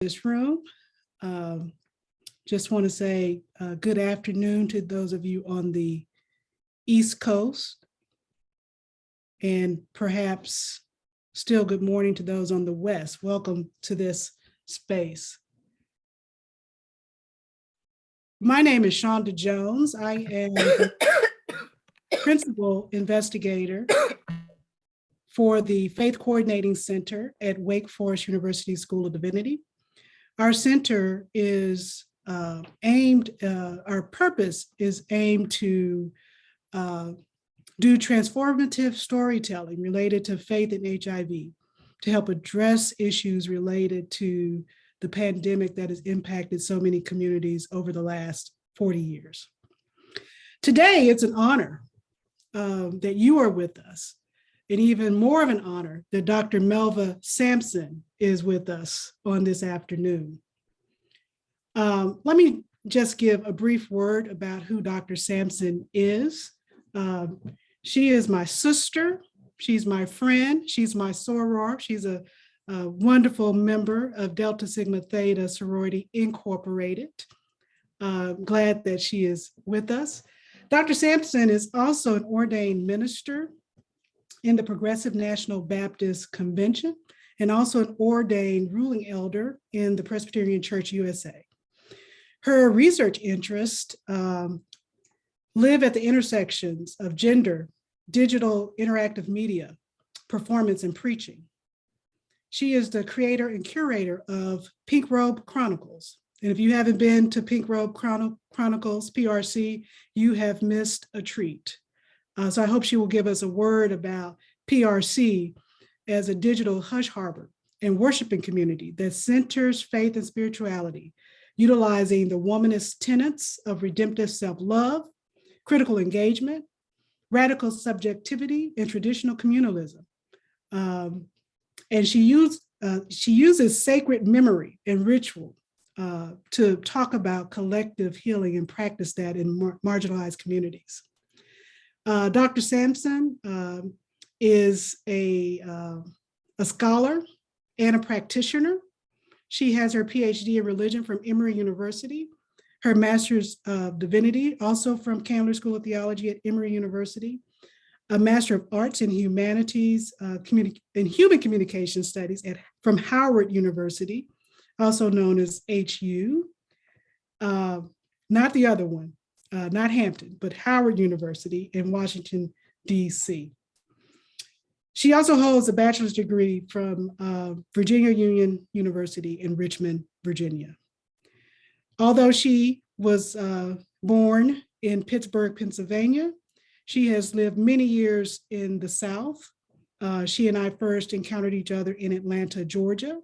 This room. Just want to say good afternoon to those of you on the East Coast, and perhaps still good morning to those on the West. Welcome to this space. My name is Shonda Jones. I am the principal investigator for the Faith Coordinating Center at Wake Forest University School of Divinity. Our center is our purpose is aimed to do transformative storytelling related to faith and HIV to help address issues related to the pandemic that has impacted so many communities over the last 40 years. Today, it's an honor that you are with us, and even more of an honor that Dr. Melva Sampson is with us on this afternoon. Let me just give a brief word about who Dr. Sampson is. She is my sister, she's my friend, she's my soror, she's a wonderful member of Delta Sigma Theta Sorority Incorporated. Glad that she is with us. Dr. Sampson is also an ordained minister in the Progressive National Baptist Convention and also an ordained ruling elder in the Presbyterian Church USA. Her research interests live at the intersections of gender, digital interactive media, performance, and preaching. She is the creator and curator of Pink Robe Chronicles. And if you haven't been to Pink Robe Chronicles, PRC, you have missed a treat. So I hope she will give us a word about PRC as a digital hush harbor and worshiping community that centers faith and spirituality, utilizing the womanist tenets of redemptive self-love, critical engagement, radical subjectivity, and traditional communalism. And she uses sacred memory and ritual to talk about collective healing and practice that in marginalized communities. Dr. Sampson is a scholar and a practitioner. She has her PhD in religion from Emory University, her Master's of Divinity, also from Candler School of Theology at Emory University, a Master of Arts in Humanities and Human Communication Studies from Howard University, also known as HU, not the other one, not Hampton, but Howard University in Washington, DC. She also holds a bachelor's degree from Virginia Union University in Richmond, Virginia. Although she was born in Pittsburgh, Pennsylvania, she has lived many years in the South. She and I first encountered each other in Atlanta, Georgia.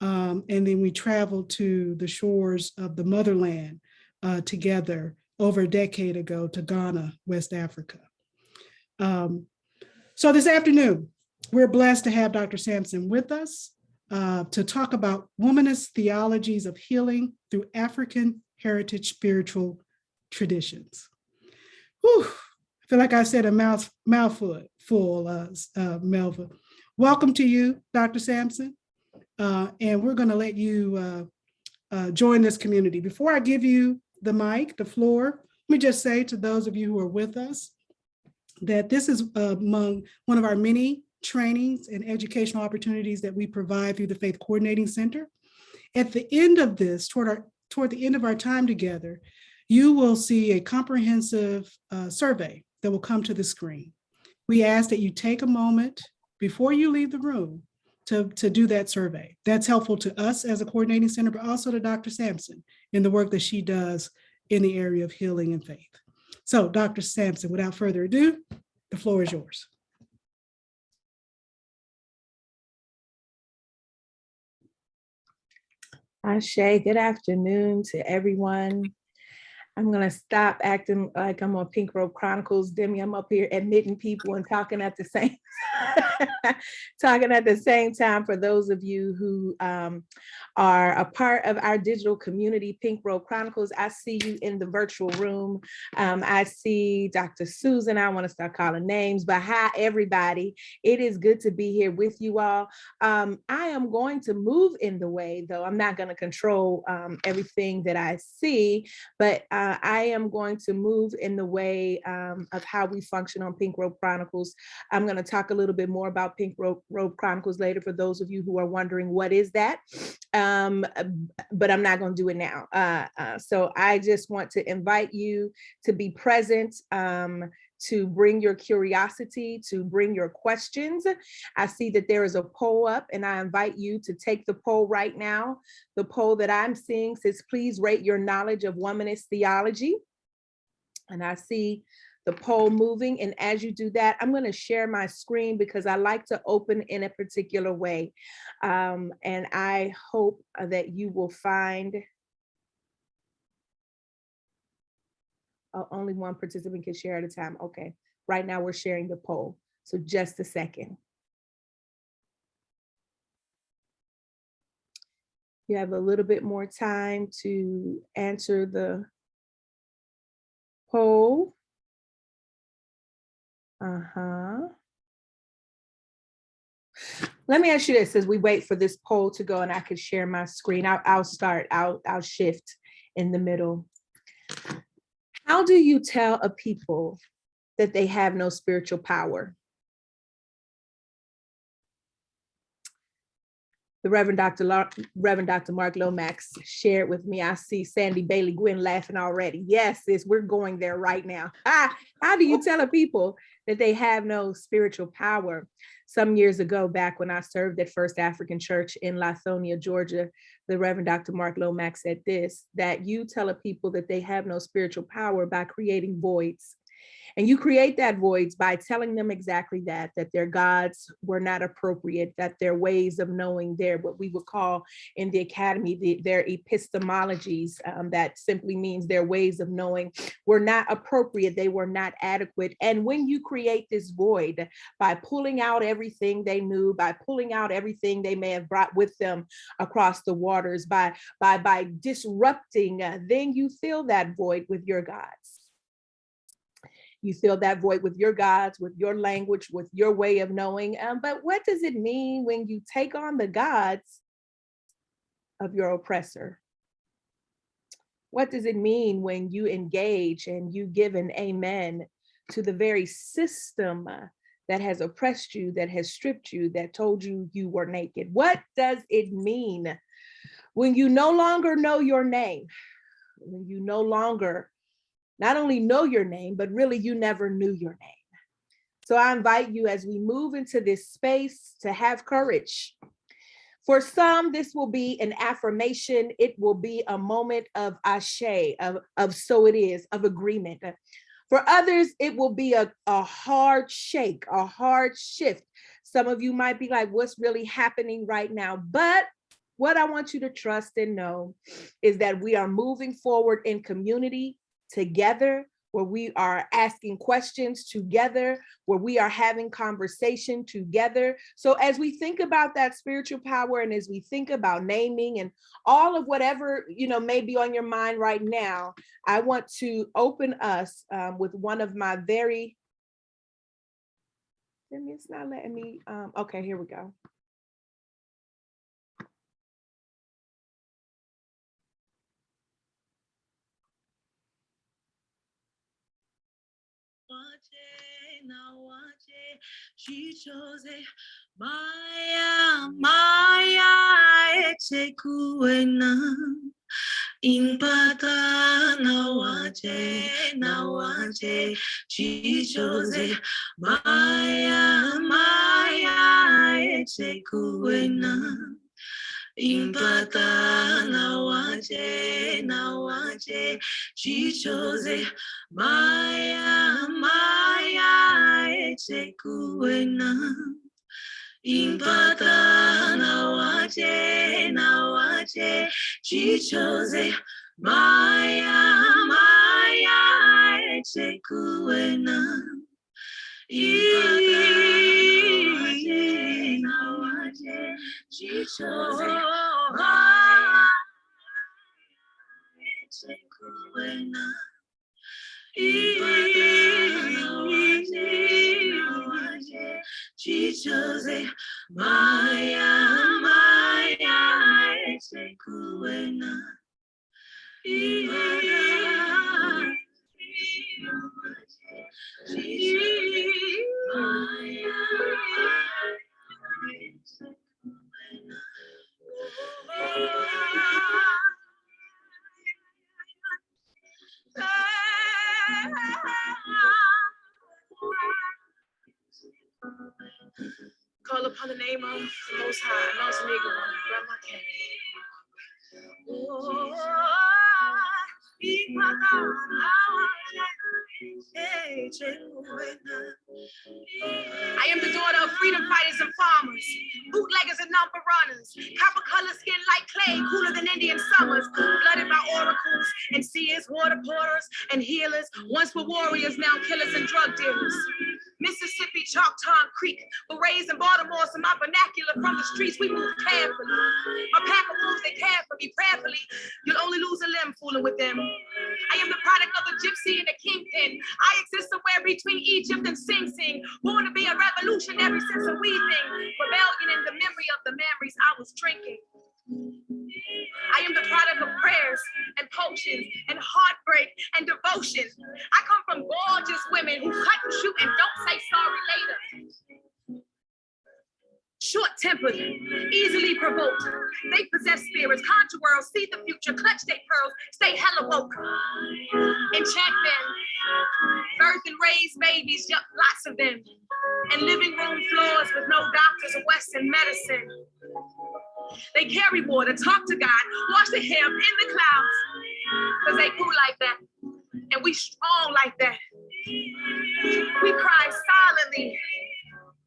And then we traveled to the shores of the motherland together over a decade ago to Ghana, West Africa. So this afternoon, we're blessed to have Dr. Sampson with us to talk about Womanist Theologies of Healing through African Heritage Spiritual Traditions. Whew, I feel like I said a mouthful, Melva. Welcome to you, Dr. Sampson. And we're gonna let you join this community. Before I give you the mic, the floor, let me just say to those of you who are with us that this is among one of our many trainings and educational opportunities that we provide through the Faith Coordinating Center. At the end of this, toward the end of our time together, you will see a comprehensive survey that will come to the screen. We ask that you take a moment before you leave the room to do that survey. That's helpful to us as a coordinating center, but also to Dr. Sampson in the work that she does in the area of healing and faith. So Dr. Sampson, without further ado, the floor is yours. Ashe, good afternoon to everyone. I'm gonna stop acting like I'm on Pink Robe Chronicles. Demi, I'm up here admitting people and talking at the same talking at the same time for those of you who are a part of our digital community, Pink Robe Chronicles. I see you in the virtual room. I see Dr. Susan. I want to start calling names, but hi, everybody. It is good to be here with you all. I am going to move in the way, though I'm not going to control everything that I see, but I am going to move in the way of how we function on Pink Robe Chronicles. I'm going to talk a little bit more about Pink Robe Chronicles later for those of you who are wondering what is that, but I'm not going to do it now. So I just want to invite you to be present, to bring your curiosity, to bring your questions. I see that there is a poll up, and I invite you to take the poll right now. The poll that I'm seeing says, please rate your knowledge of womanist theology. And I see the poll moving. And as you do that, I'm going to share my screen because I like to open in a particular way. And I hope that you will find only one participant can share at a time. Okay, right now we're sharing the poll. So just a second. You have a little bit more time to answer the poll. Let me ask you this as we wait for this poll to go and I can share my screen. I'll start, I'll shift in the middle. How do you tell a people that they have no spiritual power? The Reverend Dr. Mark Lomax shared with me. I see Sandy Bailey Gwynn laughing already. Yes, sis, we're going there right now. How do you tell a people that they have no spiritual power? Some years ago, back when I served at First African Church in Lithonia, Georgia, the Reverend Dr. Mark Lomax said this, that you tell a people that they have no spiritual power by creating voids. And you create that voids by telling them exactly that their gods were not appropriate, that their ways of knowing, their what we would call in the academy, their epistemologies, that simply means their ways of knowing were not appropriate, they were not adequate. And when you create this void by pulling out everything they knew, by pulling out everything they may have brought with them across the waters, by disrupting, then you fill that void with your gods. You fill that void with your gods, with your language, with your way of knowing. But what does it mean when you take on the gods of your oppressor? What does it mean when you engage and you give an amen to the very system that has oppressed you, that has stripped you, that told you you were naked? What does it mean when you no longer know your name? When you no longer not only know your name, but really you never knew your name. So I invite you as we move into this space to have courage. For some, this will be an affirmation. It will be a moment of ashe, of so it is, of agreement. For others, it will be a hard shake, a hard shift. Some of you might be like, what's really happening right now? But what I want you to trust and know is that we are moving forward in community together, where we are asking questions together, where we are having conversation together. So as we think about that spiritual power, and as we think about naming and all of whatever, may be on your mind right now, I want to open us with one of my very, it's not letting me, okay, here we go. She chose Maya Echekuena Impata Nawaje She chose Maya Echekuena Impata Nawaje She chose Maya Echekuena Impata Nawaje She chose Maya Echekuena Call upon the name of the Most High, Most Negro, Grandma Kenny. I am the daughter of freedom fighters and farmers, bootleggers and number runners, copper color skin like clay, cooler than Indian summers, blooded by oracles and seers, water porters and healers, once were warriors, now killers and drug dealers. Mississippi, Choctaw Creek, berets in Baltimore, some my vernacular from the streets, we move carefully. A pack of wolves, they care for me prayerfully. You'll only lose a limb fooling with them. I am the product of a gypsy and a kingpin. I exist somewhere between Egypt and Sing Sing, born to be a revolutionary since a wee thing. Rebellion in the memory of the memories I was drinking. I am the product of prayers and potions and heartbreak and devotion. I come from gorgeous women who cut and shoot and don't say sorry later. Short-tempered, easily provoked. They possess spirits, conjure worlds, see the future, clutch their pearls, stay hella woke. Enchant them, birth and raise babies, yup, lots of them. And living room floors with no doctors or Western medicine. They carry water, talk to God, wash their hair in the clouds. Cause they grew like that, and we strong like that. We cry silently,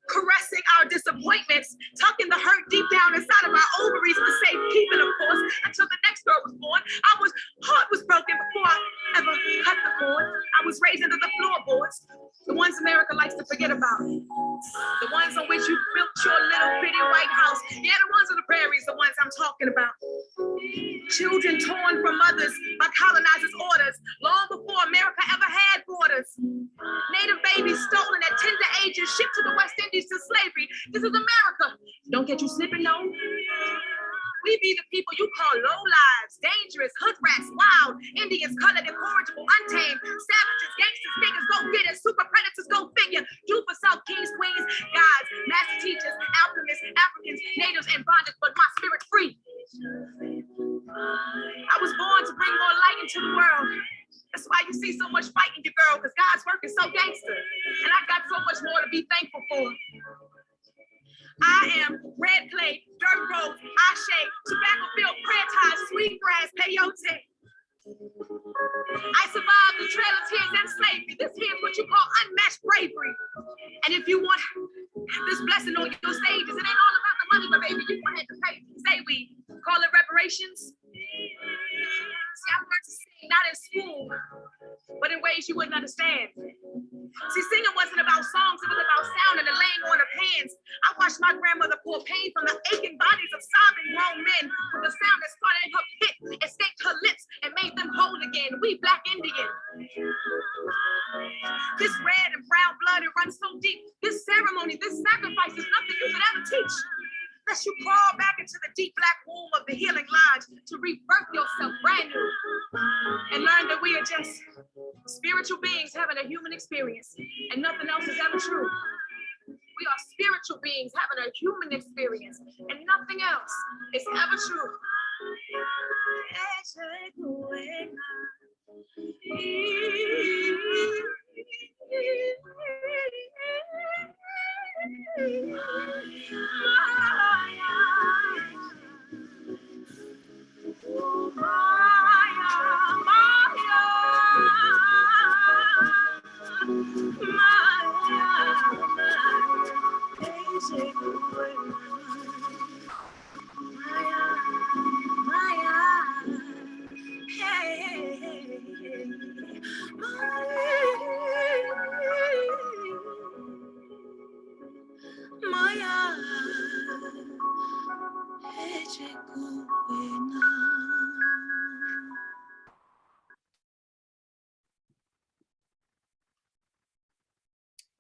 caressing our disappointments, tucking the hurt deep down inside of our ovaries for safekeeping, of course, until the next girl was born. Our heart was broken before I ever cut the cord. I was raised under the floorboards, the ones America likes to forget about. The ones on which you built your little bitty white house. Yeah, the ones on the prairies, the ones I'm talking about. Children torn from mothers by colonizers' orders, long before America ever had borders. Native babies stolen at tender ages, shipped to the West Indies to slavery. This is America. Don't get you slipping, no. We be the people you call low lives, dangerous, hood rats, wild, Indians, colored, incorrigible, untamed, savages, gangsters, niggas, go get it, super predators, go figure, do for South kings, queens, gods, master teachers, alchemists, Africans, natives, and bondage, but my spirit free. I was born to bring more light into the world. That's why you see so much fight in your girl, because God's work is so gangster. And I got so much more to be thankful for. I am red clay, dirt roads, ashe, tobacco field, prayer ties, sweet grass, peyote. I survived the trail of tears and slavery. This here is what you call unmatched bravery. And if you want this blessing on your stages, it ain't all about the money, but baby, you gonna have to pay. Say we call it reparations. See, I learned to sing not in school, but in ways you wouldn't understand. See, singing wasn't about songs, it was about sound and the laying on of hands. I watched my grandmother pour pain from the aching bodies of sobbing grown men with the sound that started in her pit, escaped her lips, and made them whole again. We Black Indian. This red and brown blood, it runs so deep. This ceremony, this sacrifice is nothing you could ever teach. Unless you crawl back into the deep black womb of the healing lodge to rebirth yourself brand new and learn that we are just spiritual beings having a human experience and nothing else is ever true. We are spiritual beings having a human experience and nothing else is ever true.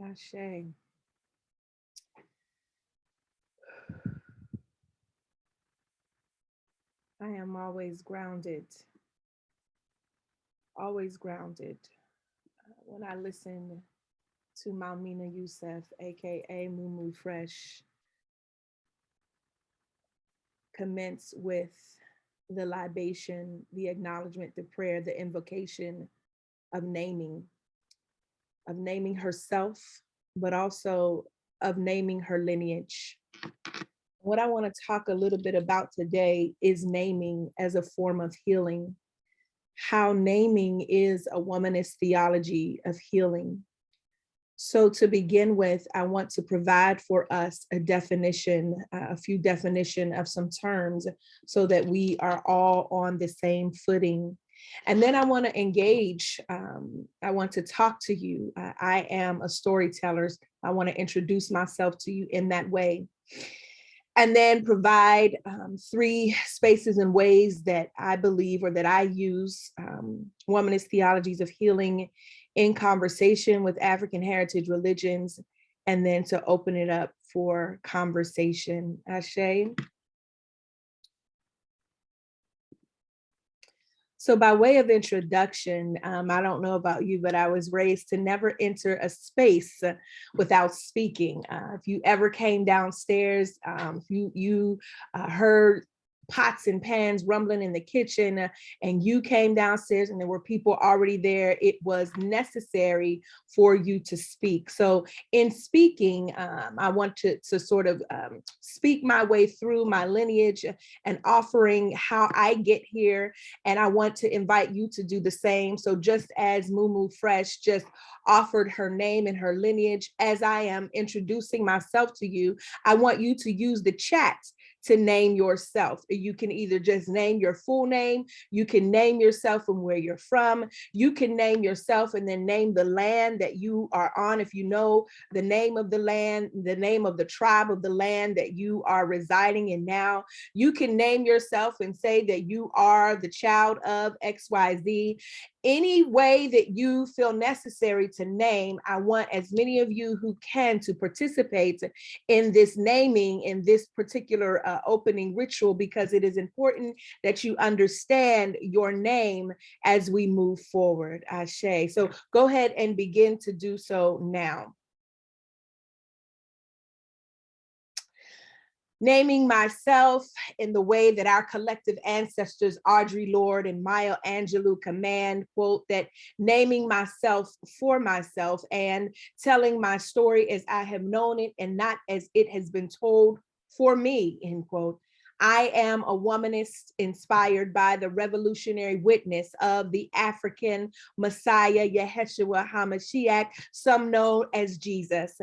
Ashe. I am always grounded, always grounded. When I listen to Malmina Youssef, AKA Mumu Fresh, commence with the libation, the acknowledgement, the prayer, the invocation of naming herself, but also of naming her lineage. What I want to talk a little bit about today is naming as a form of healing, how naming is a womanist theology of healing. So to begin with, I want to provide for us a definition, a few definition of some terms so that we are all on the same footing. And then I want to engage, I want to talk to you. I am a storyteller. I want to introduce myself to you in that way. And then provide 3 spaces and ways that I believe or that I use womanist theologies of healing in conversation with African heritage religions, and then to open it up for conversation. Ashe. So by way of introduction, I don't know about you, but I was raised to never enter a space without speaking. If you ever came downstairs, if you heard pots and pans rumbling in the kitchen and you came downstairs and there were people already there, it was necessary for you to speak. So in speaking, I want to sort of speak my way through my lineage and offering how I get here. And I want to invite you to do the same. So just as Mumu Fresh just offered her name and her lineage, as I am introducing myself to you, I want you to use the chat to name yourself. You can either just name your full name, you can name yourself from where you're from, you can name yourself and then name the land that you are on. If you know the name of the land, the name of the tribe of the land that you are residing in now, you can name yourself and say that you are the child of XYZ. Any way that you feel necessary to name, I want as many of you who can to participate in this naming, in this particular opening ritual, because it is important that you understand your name as we move forward. Ashe. So go ahead and begin to do so now. Naming myself in the way that our collective ancestors, Audre Lorde and Maya Angelou command, quote, that naming myself for myself and telling my story as I have known it and not as it has been told for me, end quote. I am a womanist inspired by the revolutionary witness of the African Messiah, Yeshua HaMashiach, some know as Jesus.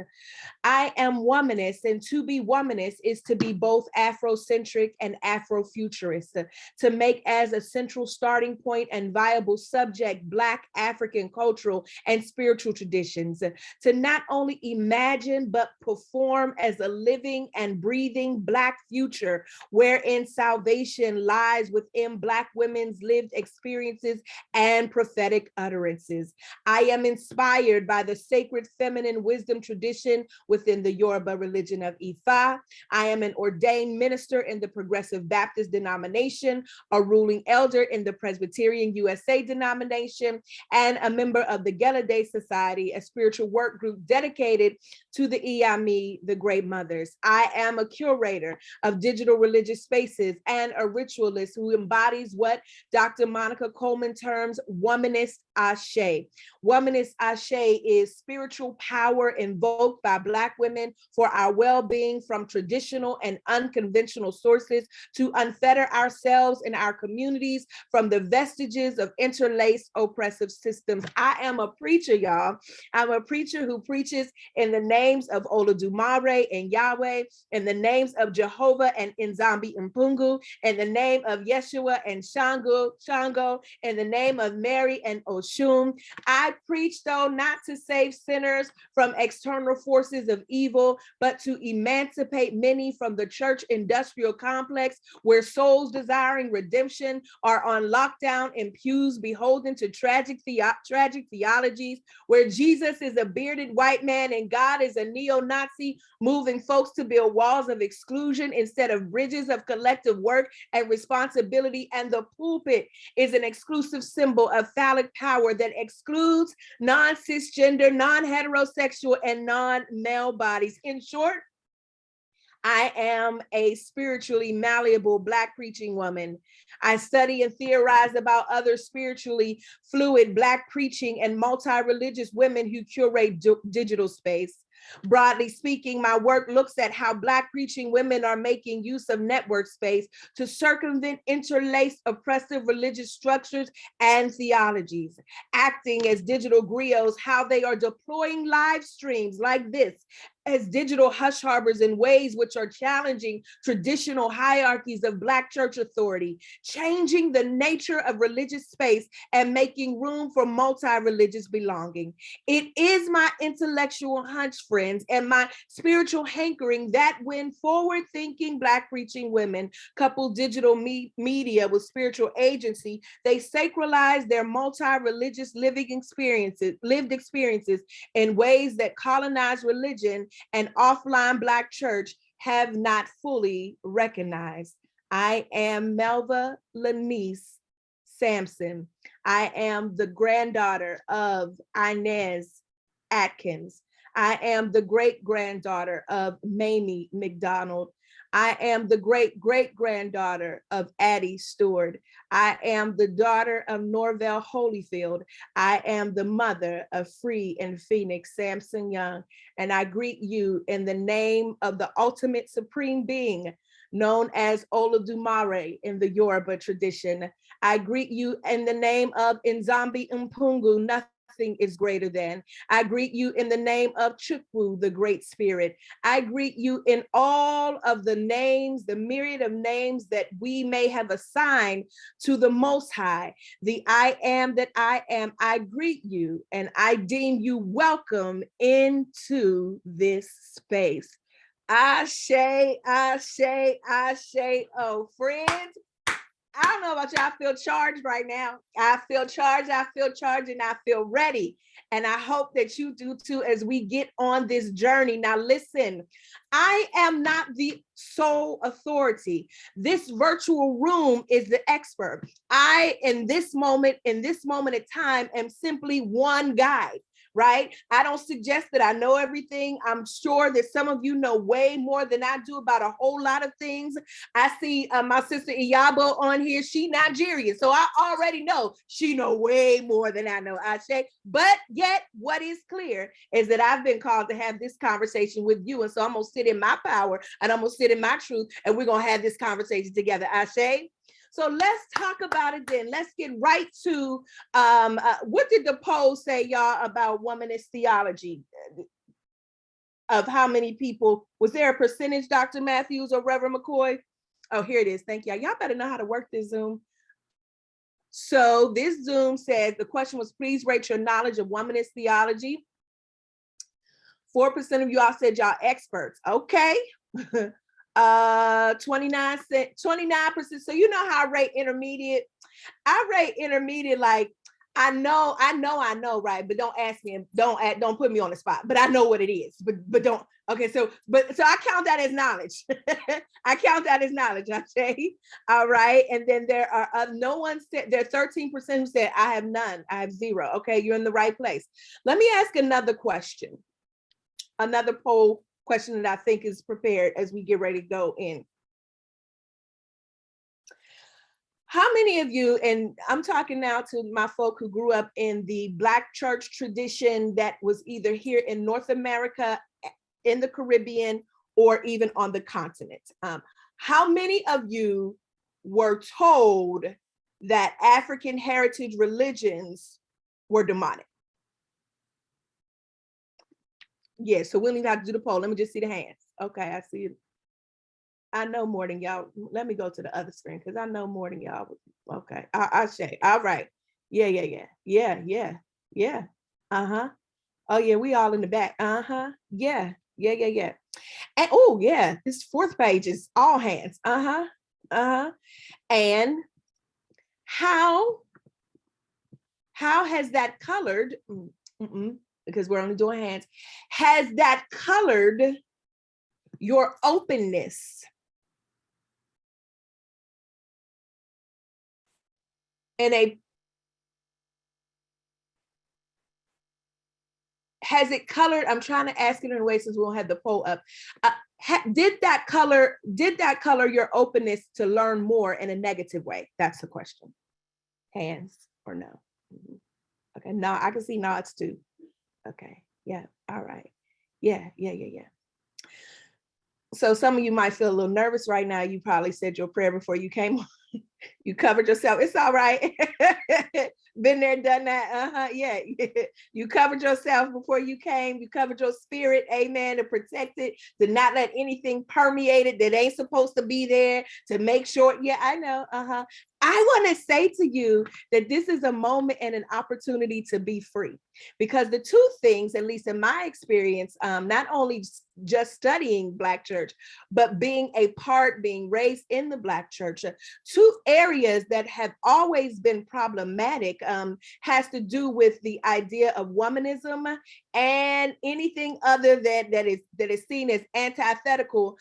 I am womanist, and to be womanist is to be both Afrocentric and Afrofuturist, to make as a central starting point and viable subject Black African cultural and spiritual traditions, to not only imagine but perform as a living and breathing Black future wherein salvation lies within Black women's lived experiences and prophetic utterances. I am inspired by the sacred feminine wisdom tradition within the Yoruba religion of Ifa. I am an ordained minister in the Progressive Baptist denomination, a ruling elder in the Presbyterian USA denomination, and a member of the Gallaudet Society, a spiritual work group dedicated to the Iyami, the Great Mothers. I am a curator of digital religious spaces and a ritualist who embodies what Dr. Monica Coleman terms womanist ashe. Womanist ashe is spiritual power invoked by Black women for our well-being from traditional and unconventional sources to unfetter ourselves and our communities from the vestiges of interlaced oppressive systems. I am a preacher, y'all. I'm a preacher who preaches in the names of Olodumare and Yahweh, in the names of Jehovah and Nzamba Nzambi Mpungu, in the name of Yeshua and Shango, in the name of Mary and Oshun. I preach, though, not to save sinners from external forces of evil, but to emancipate many from the church industrial complex, where souls desiring redemption are on lockdown in pews beholden to tragic theologies, where Jesus is a bearded white man and God is a neo-Nazi, moving folks to build walls of exclusion instead of bridges of collective work and responsibility. And the pulpit is an exclusive symbol of phallic power that excludes non-cisgender, non-heterosexual, and non-male bodies. In short, I am a spiritually malleable Black preaching woman. I study and theorize about other spiritually fluid Black preaching and multi-religious women who curate digital space. Broadly speaking, my work looks at how Black preaching women are making use of network space to circumvent interlaced oppressive religious structures and theologies. Acting as digital griots, how they are deploying live streams like this as digital hush harbors in ways which are challenging traditional hierarchies of Black church authority, changing the nature of religious space and making room for multi-religious belonging. It is my intellectual hunch, friends, and my spiritual hankering that when forward-thinking Black preaching women couple digital media with spiritual agency, they sacralize their multi-religious lived experiences in ways that colonized religion and offline Black church have not fully recognized. I am Melva Lanice Sampson. I am the granddaughter of Inez Atkins. I am the great-granddaughter of Mamie McDonald. I am the great-great-granddaughter of Addie Stewart. I am the daughter of Norvell Holyfield. I am the mother of Free and Phoenix Sampson Young. And I greet you in the name of the ultimate supreme being, known as Olodumare in the Yoruba tradition. I greet you in the name of Nzambi Mpungu, nothing is greater than. I greet you in the name of Chukwu, the Great Spirit. I greet you in all of the names, the myriad of names that we may have assigned to the Most High, the I am that I am. I greet you and I deem you welcome into this space. Ashe, ashe, ashe. Oh, friends, I don't know about you, I feel charged right now. I feel charged, and I feel ready. And I hope that you do too as we get on this journey. Now listen, I am not the sole authority. This virtual room is the expert. I, in this moment of time, am simply one guide. Right? I don't suggest that I know everything. I'm sure that some of you know way more than I do about a whole lot of things. I see my sister Iyabo on here. She Nigerian, so I already know she know way more than I know, Ashe. But yet, what is clear is that I've been called to have this conversation with you, and so I'm gonna sit in my power and I'm gonna sit in my truth, and we're gonna have this conversation together, Ashe. So let's talk about it then. Let's get right to what did the poll say, y'all, about womanist theology? Of how many people, was there a percentage, Dr. Matthews or Reverend McCoy? Oh, here it is. Thank you. Y'all better know how to work this Zoom. So this Zoom says the question was, please rate your knowledge of womanist theology. 4% of y'all said y'all experts. Okay. 29%. So you know how I rate intermediate? I rate intermediate like I know, right? But don't ask me, don't put me on the spot. But I know what it is. But don't. Okay, so I count that as knowledge. I count that as knowledge. I say, all right. And then there are no one said, there are 13% who said I have none. I have zero. Okay, you're in the right place. Let me ask another question. Another poll question that I think is prepared as we get ready to go in. How many of you, and I'm talking now to my folk who grew up in the Black church tradition that was either here in North America, in the Caribbean, or even on the continent. How many of you were told that African heritage religions were demonic? Yeah, so we don't even have to do the poll. Let me just see the hands. Okay, I see it. I know more than y'all. Let me go to the other screen because I know more than y'all. Okay, I'll say. All right. Yeah. Uh-huh. Oh yeah, we all in the back. Uh-huh. Yeah. And oh yeah, this fourth page is all hands. Uh-huh. Uh-huh. And how has that colored, because we're only doing hands, has that colored your openness? Has it colored? I'm trying to ask it in a way since we won't have the poll up. Did that color your openness to learn more in a negative way? That's the question. Hands or no? Okay, no, I can see nods too. Okay, yeah, all right. Yeah. So some of you might feel a little nervous right now. You probably said your prayer before you came on. You covered yourself. It's all right. Been there, done that. Yeah. You covered yourself before you came. You covered your spirit, amen, to protect it, to not let anything permeate it that ain't supposed to be there, to make sure. Yeah, I know. I want to say to you that this is a moment and an opportunity to be free, because the two things, at least in my experience, not only just studying Black church, but being raised in the Black church, two areas that have always been problematic has to do with the idea of womanism and anything other that is seen as antithetical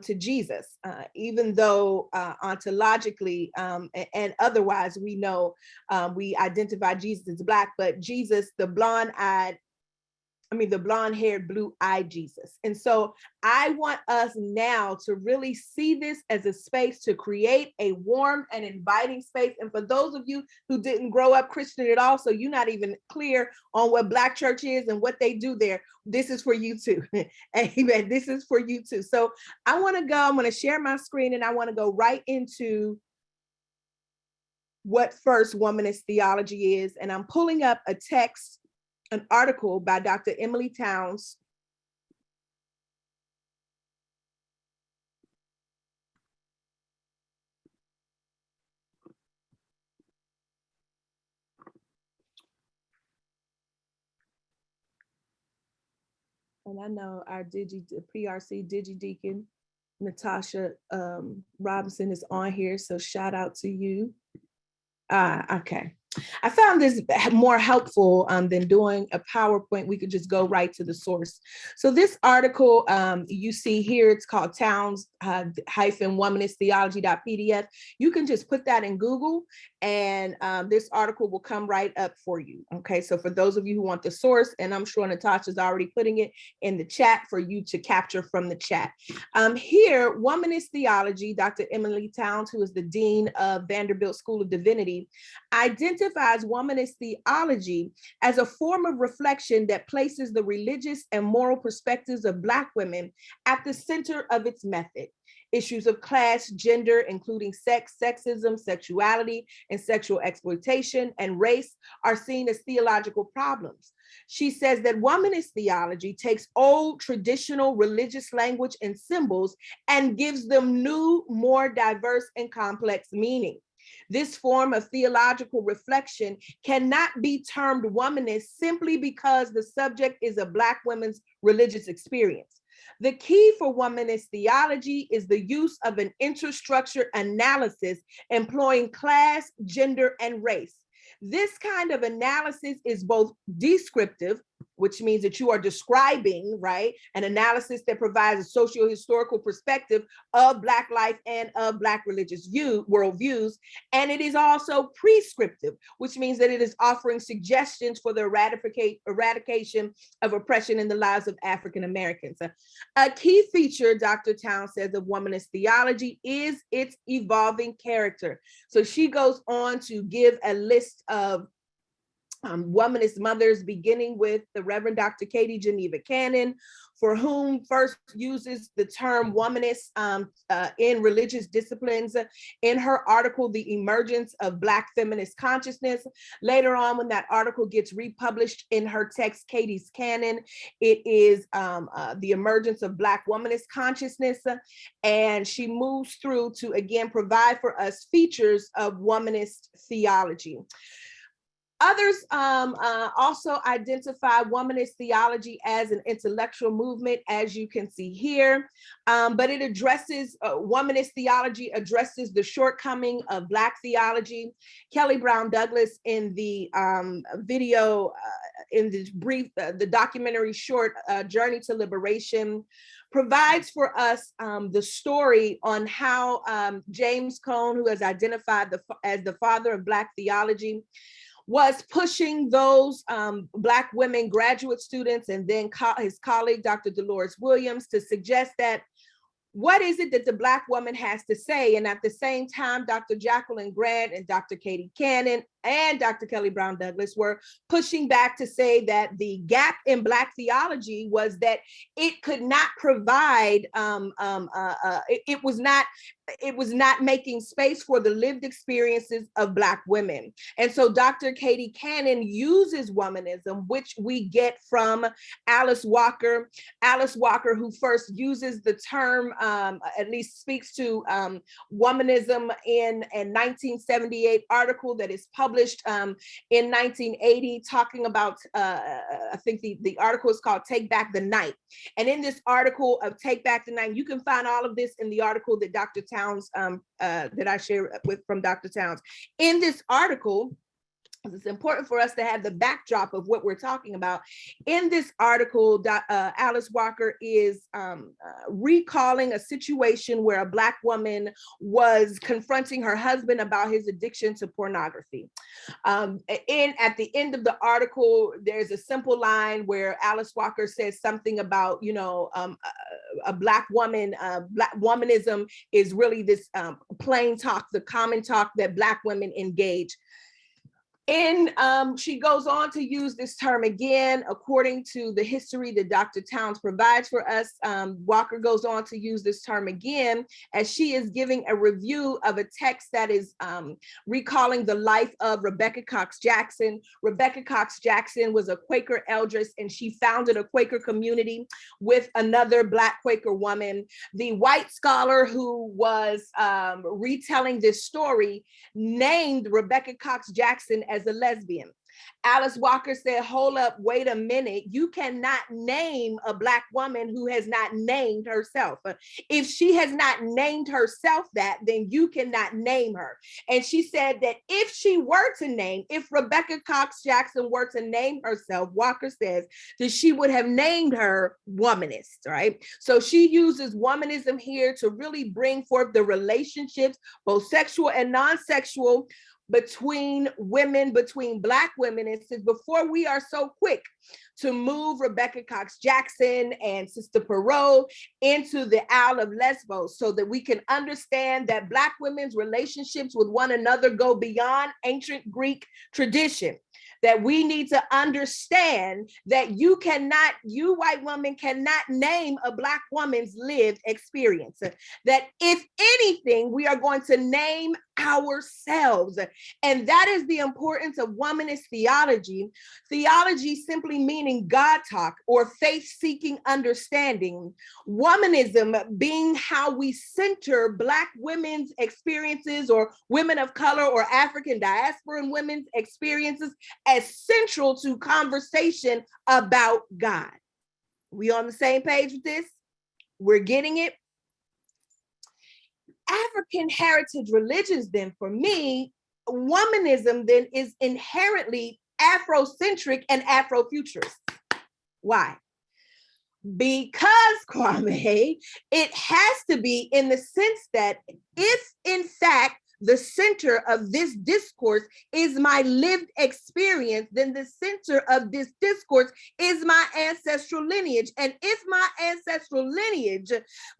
to Jesus, even though ontologically and otherwise we know we identify Jesus as Black, but Jesus, the blonde-haired, blue-eyed Jesus. And so I want us now to really see this as a space to create a warm and inviting space. And for those of you who didn't grow up Christian at all, so you're not even clear on what Black church is and what they do there, this is for you too. Amen. This is for you too. So I'm going to share my screen, and I want to go right into what first womanist theology is. And I'm pulling up a text, an article by Dr. Emily Towns. And I know our PRC Digi Deacon, Natasha Robinson, is on here. So shout out to you. Okay. I found this more helpful than doing a PowerPoint. We could just go right to the source. So this article you see here, it's called Towns-Womanist Theology.pdf. You can just put that in Google, and this article will come right up for you. Okay, so for those of you who want the source, and I'm sure Natasha's already putting it in the chat for you to capture from the chat. Here, Womanist Theology, Dr. Emily Towns, who is the Dean of Vanderbilt School of Divinity, identifies womanist theology as a form of reflection that places the religious and moral perspectives of Black women at the center of its method. Issues of class, gender, including sex, sexism, sexuality, and sexual exploitation, and race are seen as theological problems. She says that womanist theology takes old traditional religious language and symbols and gives them new, more diverse and complex meaning. This form of theological reflection cannot be termed womanist simply because the subject is a Black women's religious experience. The key for womanist theology is the use of an interstructure analysis employing class, gender, and race. This kind of analysis is both descriptive, which means that you are describing, right, an analysis that provides a socio-historical perspective of Black life and of Black religious worldviews. And it is also prescriptive, which means that it is offering suggestions for the eradication of oppression in the lives of African Americans. A key feature, Dr. Towns says, of womanist theology is its evolving character. So she goes on to give a list of womanist mothers, beginning with the Reverend Dr. Katie Geneva Cannon, for whom first uses the term womanist in religious disciplines in her article, The Emergence of Black Feminist Consciousness. Later on, when that article gets republished in her text, Katie's Canon, it is The Emergence of Black Womanist Consciousness. And she moves through to, again, provide for us features of womanist theology. Others also identify womanist theology as an intellectual movement, as you can see here, but it addresses, womanist theology addresses the shortcoming of Black theology. Kelly Brown Douglas in the video, in the brief, the documentary short, Journey to Liberation, provides for us the story on how James Cone, who has identified as the father of Black theology, was pushing those Black women graduate students and then his colleague, Dr. Dolores Williams, to suggest that what is it that the Black woman has to say? And at the same time, Dr. Jacqueline Grant and Dr. Katie Cannon and Dr. Kelly Brown Douglas were pushing back to say that the gap in Black theology was that it could not provide, it was not making space for the lived experiences of Black women. And so Dr. Katie Cannon uses womanism, which we get from Alice Walker. Alice Walker, who first uses the term, at least speaks to womanism in a 1978 article that is published in 1980, talking about, I think the article is called Take Back the Night. And in this article of Take Back the Night, you can find all of this in the article that Dr. Towns, that I share with from Dr. Towns. In this article, it's important for us to have the backdrop of what we're talking about. In this article, Alice Walker is recalling a situation where a Black woman was confronting her husband about his addiction to pornography. At the end of the article, there's a simple line where Alice Walker says something about, a Black woman, Black womanism is really this plain talk, the common talk that Black women engage. And she goes on to use this term again, according to the history that Dr. Towns provides for us. Walker goes on to use this term again as she is giving a review of a text that is recalling the life of Rebecca Cox Jackson. Rebecca Cox Jackson was a Quaker elders, and she founded a Quaker community with another Black Quaker woman. The white scholar who was retelling this story named Rebecca Cox Jackson as a lesbian. Alice Walker said, hold up, wait a minute. You cannot name a Black woman who has not named herself. If she has not named herself that, then you cannot name her. And she said that if she were to name, if Rebecca Cox Jackson were to name herself, Walker says that she would have named her womanist, right? So she uses womanism here to really bring forth the relationships, both sexual and non-sexual, between women, between Black women. And says, before we are so quick to move Rebecca Cox Jackson and Sister Perot into the Isle of Lesbos, so that we can understand that Black women's relationships with one another go beyond ancient Greek tradition. That we need to understand that you white women cannot name a Black woman's lived experience. That if anything, we are going to name ourselves. And that is the importance of womanist theology. Theology simply meaning God talk or faith-seeking understanding. Womanism being how we center Black women's experiences, or women of color or African diasporan women's experiences, as central to conversation about God. We on the same page with this? We're getting it? African heritage religions, then, for me, womanism then is inherently Afrocentric and Afrofuturist. Why? Because, Kwame, it has to be, in the sense that if in fact the center of this discourse is my lived experience, then the center of this discourse is my ancestral lineage. And if my ancestral lineage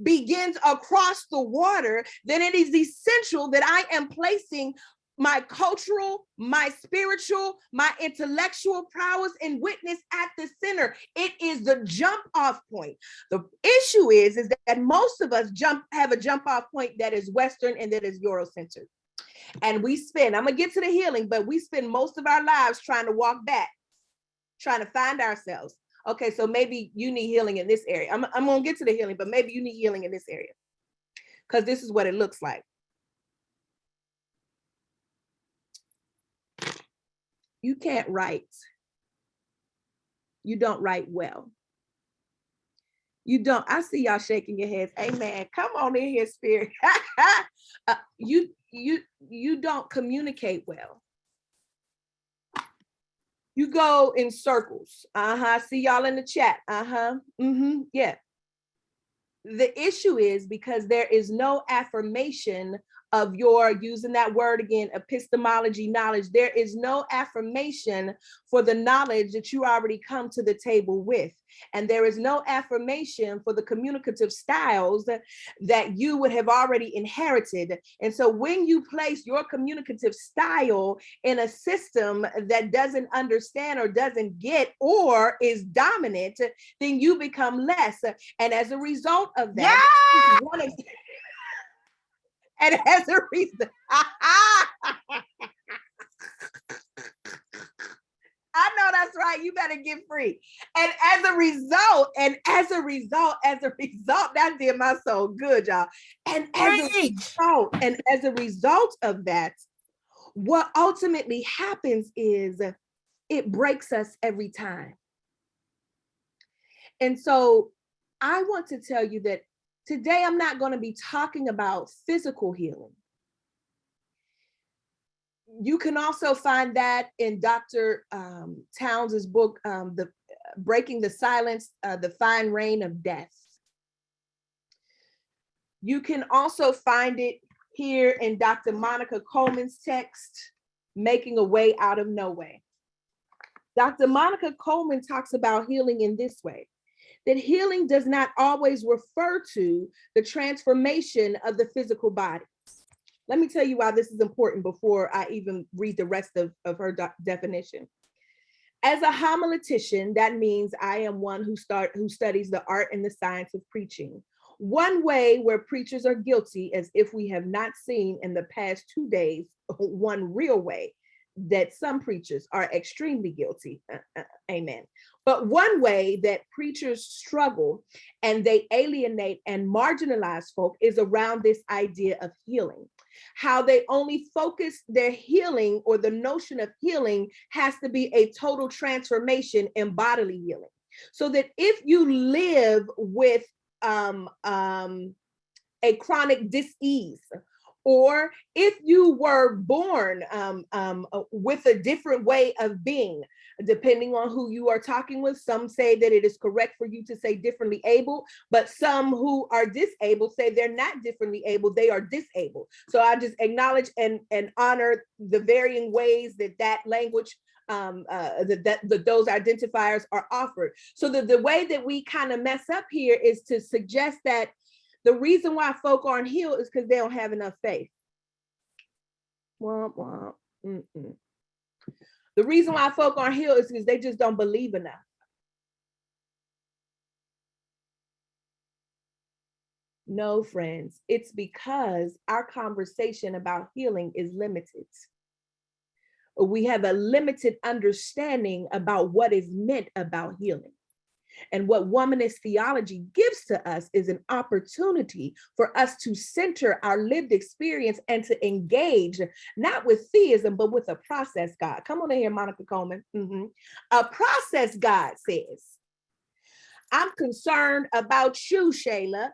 begins across the water, then it is essential that I am placing my cultural, my spiritual, my intellectual prowess and witness at the center. It is the jump off point. The issue is that most of us have a jump off point that is Western and that is Eurocentered. And we spend, I'm gonna get to the healing, but we spend most of our lives trying to walk back, trying to find ourselves. Okay, so maybe you need healing in this area. I'm gonna get to the healing, but maybe you need healing in this area, because this is what it looks like. You can't write. You don't write well. You don't. I see y'all shaking your heads. Amen. Come on in here, spirit. You don't communicate well. You go in circles. I see y'all in the chat. Yeah. The issue is because there is no affirmation of your, using that word again, epistemology, knowledge. There is no affirmation for the knowledge that you already come to the table with. And there is no affirmation for the communicative styles that you would have already inherited. And so when you place your communicative style in a system that doesn't understand or doesn't get or is dominant, then you become less. And as a result of that, yes! And as a reason, I know that's right. You better get free. And as a result, that did my soul good, y'all. And as a result of that, what ultimately happens is it breaks us every time. And so I want to tell you that today I'm not going to be talking about physical healing. You can also find that in Dr. Towns's book, the Breaking the Silence, the Fine Rain of Death. You can also find it here in Dr. Monica Coleman's text, Making a Way Out of No Way. Dr. Monica Coleman talks about healing in this way, that healing does not always refer to the transformation of the physical body. Let me tell you why this is important before I even read the rest of her definition. As a homiletician, that means I am one who studies the art and the science of preaching. One way where preachers are guilty, as if we have not seen in the past 2 days, one real way that some preachers are extremely guilty. Amen. But one way that preachers struggle and they alienate and marginalize folk is around this idea of healing. How they only focus their healing, or the notion of healing has to be a total transformation in bodily healing. So that if you live with a chronic disease, or if you were born with a different way of being, depending on who you are talking with, some say that it is correct for you to say differently able, but some who are disabled say they're not differently able, they are disabled. So I just acknowledge and honor the varying ways that language, that those identifiers are offered. So the way that we kind of mess up here is to suggest that the reason why folk aren't healed is because they don't have enough faith. Womp, womp. The reason why folk aren't healed is because they just don't believe enough. No, friends, it's because our conversation about healing is limited. We have a limited understanding about what is meant about healing. And what womanist theology gives to us is an opportunity for us to center our lived experience and to engage, not with theism, but with a process God. Come on in here, Monica Coleman. A process God says, I'm concerned about you, Shayla.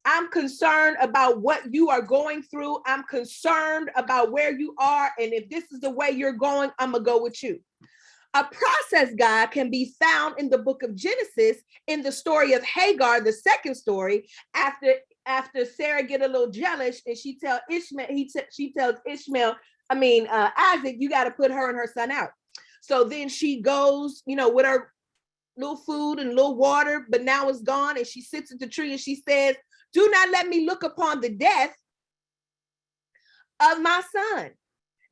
I'm concerned about what you are going through. I'm concerned about where you are. And if this is the way you're going, I'm going to go with you. A process God can be found in the book of Genesis, in the story of Hagar, the second story, after Sarah get a little jealous and she tells Ishmael, Isaac, you got to put her and her son out. So then she goes, with her little food and little water, but now it's gone. And she sits at the tree and she says, do not let me look upon the death of my son.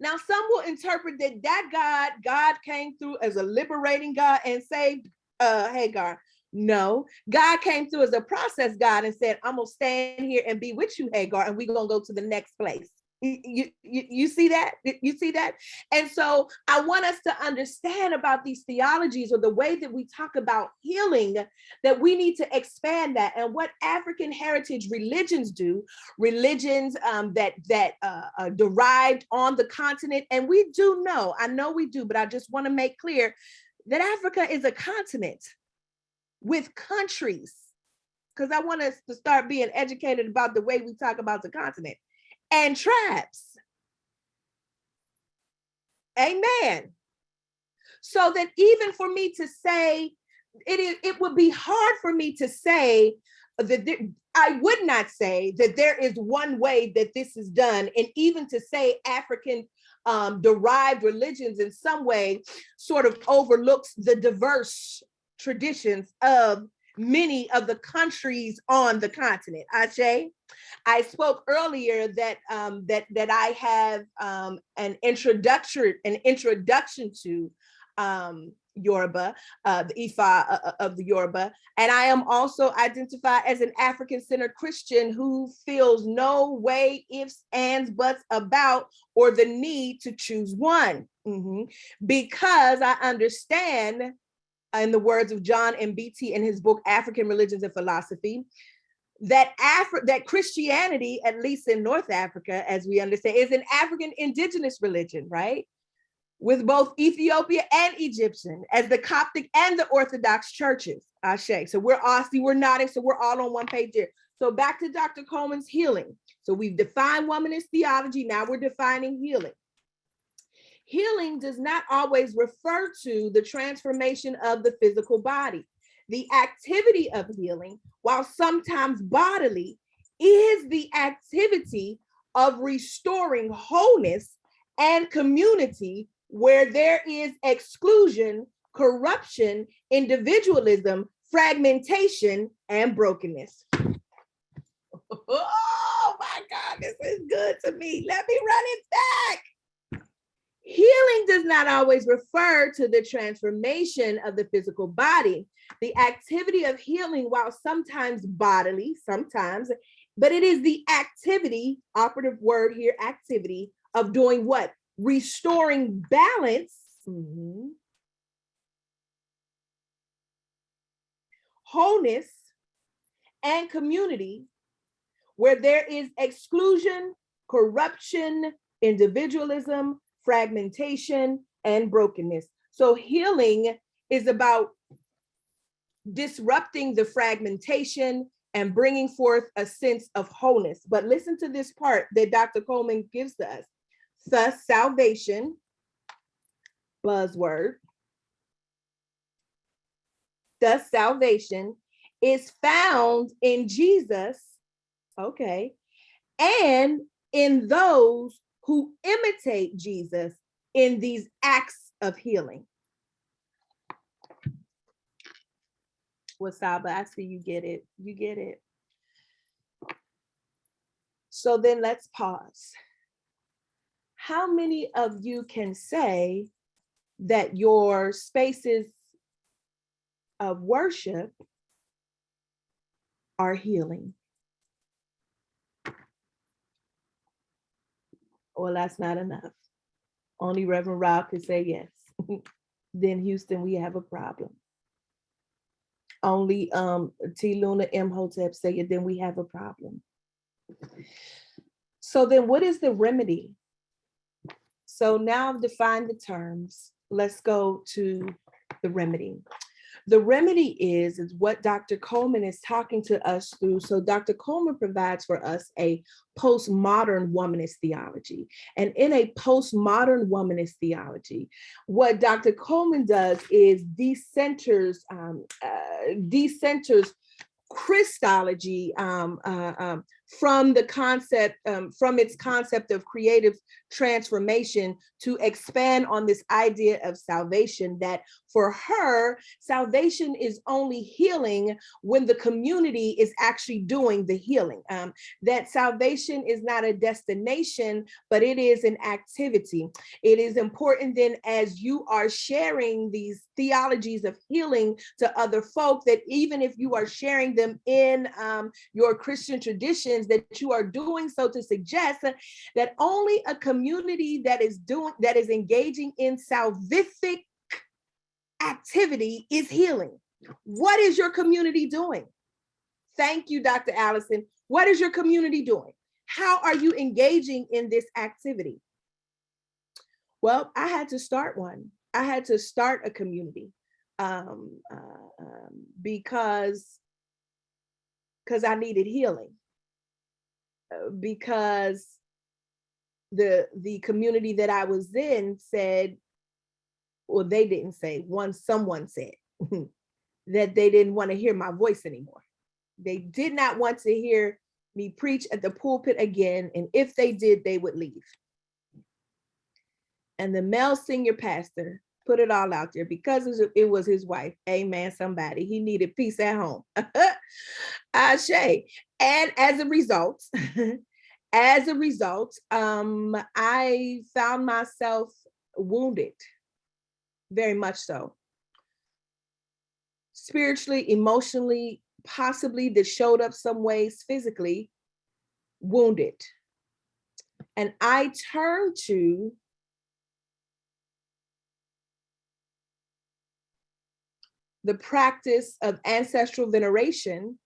Now, some will interpret that God came through as a liberating God and saved Hagar. No, God came through as a process God and said, I'm gonna stand here and be with you, Hagar, and we're gonna go to the next place. You see that? You see that? And so I want us to understand about these theologies, or the way that we talk about healing, that we need to expand that. And what African heritage religions do, religions that derived on the continent. And we do know, I know we do, but I just want to make clear that Africa is a continent with countries, because I want us to start being educated about the way we talk about the continent, and tribes. Amen. So that even for me to say, it would be hard for me to say that I would not say that there is one way that this is done, and even to say African derived religions in some way sort of overlooks the diverse traditions of many of the countries on the continent. Ashe. I spoke earlier that that I have an introduction to Yoruba, the Ifa of the Yoruba, and I am also identified as an African-centered Christian who feels no way, ifs, ands, buts about, or the need to choose one, because I understand, in the words of John MBT in his book African Religions and Philosophy, that Christianity, at least in North Africa, as we understand, is an African indigenous religion, right? With both Ethiopia and Egyptian as the Coptic and the Orthodox churches. Ashe. So we're nodding, so we're all on one page here. So back to Dr. Coleman's healing. So we've defined womanist theology, now we're defining healing. Healing does not always refer to the transformation of the physical body. The activity of healing, while sometimes bodily, is the activity of restoring wholeness and community where there is exclusion, corruption, individualism, fragmentation, and brokenness. Oh my God, this is good to me. Let me run it back. Healing does not always refer to the transformation of the physical body. The activity of healing, while sometimes bodily, but it is the activity, operative word here, activity, of doing what? Restoring balance, wholeness, and community where there is exclusion, corruption, individualism, fragmentation, and brokenness. So healing is about disrupting the fragmentation and bringing forth a sense of wholeness. But listen to this part that Dr. Coleman gives to us. Thus, salvation, buzzword, thus salvation is found in Jesus, okay, and in those who imitate Jesus in these acts of healing. Wasaba, I see you get it. You get it. So then let's pause. How many of you can say that your spaces of worship are healing? Well, that's not enough. Only Reverend Rob could say yes. Then Houston, we have a problem. Only T. Luna Imhotep say it, then we have a problem. So then what is the remedy? So now I've defined the terms. Let's go to the remedy. The remedy is what Dr. Coleman is talking to us through. So Dr. Coleman provides for us a postmodern womanist theology. And in a postmodern womanist theology, what Dr. Coleman does is decenters Christology from the concept, from its concept of creative transformation, to expand on this idea of salvation, that for her, salvation is only healing when the community is actually doing the healing. That salvation is not a destination, but it is an activity. It is important then, as you are sharing these theologies of healing to other folk, that even if you are sharing them in your Christian traditions, that you are doing so to suggest that only a community that is engaging in salvific activity is healing. What is your community doing? Thank you, Dr. Allison. What is your community doing? How are you engaging in this activity? Well, I had to start one. I had to start a community because I needed healing. Because the community that I was in said, well, they didn't say, someone said that they didn't want to hear my voice anymore. They did not want to hear me preach at the pulpit again, and if they did, they would leave. And the male senior pastor put it all out there because it was his wife. Amen, somebody. He needed peace at home. Ashe. And as a result, I found myself wounded, very much so. Spiritually, emotionally, possibly that showed up some ways physically, wounded. And I turned to the practice of ancestral veneration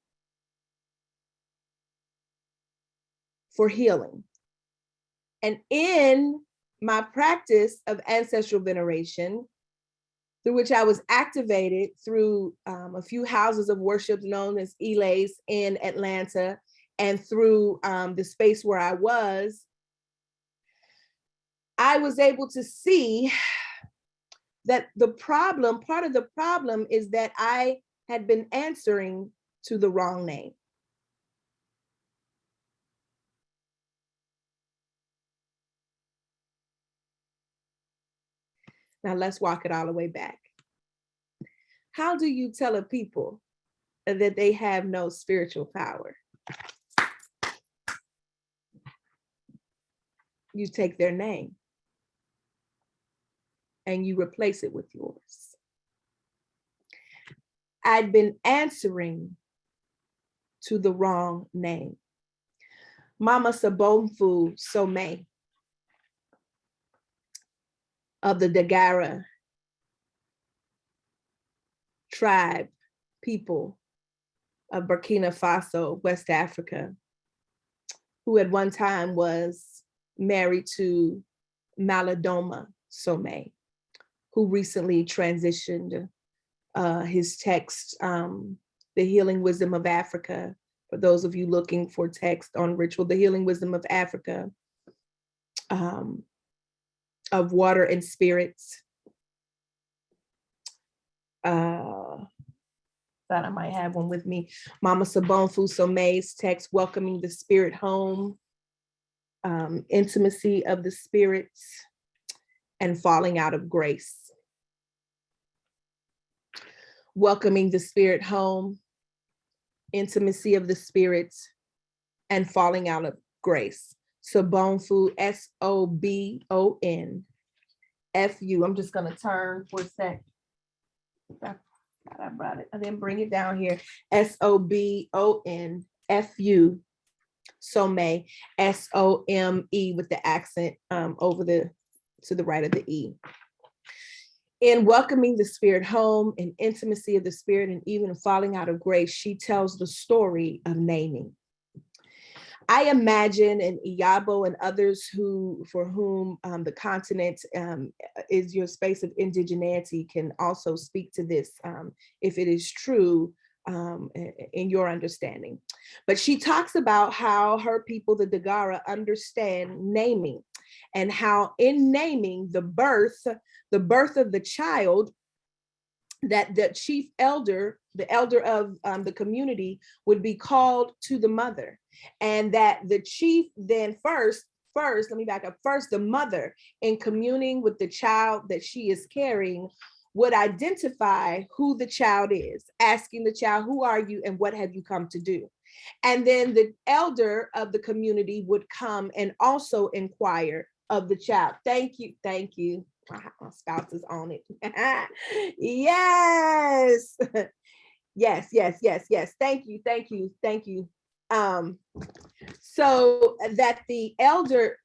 for healing. And in my practice of ancestral veneration, through which I was activated through a few houses of worship known as Elays in Atlanta, and through the space where I was able to see that part of the problem is that I had been answering to the wrong name. Now let's walk it all the way back. How do you tell a people that they have no spiritual power? You take their name and you replace it with yours. I'd been answering to the wrong name. Mama Sabonfu Somé of the Dagara tribe people of Burkina Faso, West Africa, who at one time was married to Maladoma Somé, who recently transitioned his text, The Healing Wisdom of Africa. For those of you looking for text on ritual, The Healing Wisdom of Africa, of Water and Spirits. Thought I might have one with me. Mama Sabonfu Somé's text, Welcoming the Spirit Home, Intimacy of the Spirits, and Falling Out of Grace. Welcoming the Spirit Home, Intimacy of the Spirits, and Falling Out of Grace. Sabonfu, S-O-B-O-N-F-U. I'm just gonna turn for a sec. I brought it. I didn't bring it down here. S-O-B-O-N-F-U. Somé, S-O-M-E with the accent to the right of the E. In Welcoming the Spirit Home, in Intimacy of the Spirit, and even Falling Out of Grace, she tells the story of naming. I imagine, and Iyabo and others for whom the continent is your space of indigeneity can also speak to this if it is true in your understanding. But she talks about how her people, the Dagara, understand naming, and how in naming the birth of the child, that the chief elder, the elder of the community, would be called to the mother, and that the chief then first, let me back up. First, the mother, in communing with the child that she is carrying, would identify who the child is, asking the child, who are you and what have you come to do? And then the elder of the community would come and also inquire of the child. Thank you, thank you. My spouse is on it. Yes. Yes. Thank you. So that the elder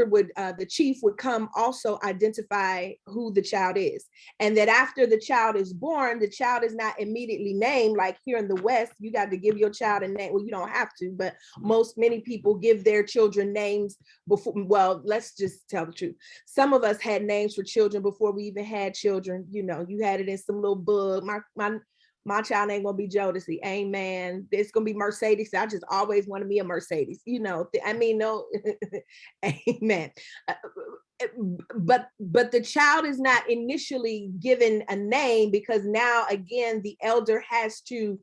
would, the chief would come also identify who the child is. And that after the child is born, the child is not immediately named. Like here in the West, you got to give your child a name. Well, you don't have to, but many people give their children names before. Well, let's just tell the truth. Some of us had names for children before we even had children. You know, you had it in some little book. My child ain't gonna be Jodeci, amen. It's gonna be Mercedes. I just always wanted me a Mercedes, you know. I mean, no, amen. But the child is not initially given a name, because now again the elder has to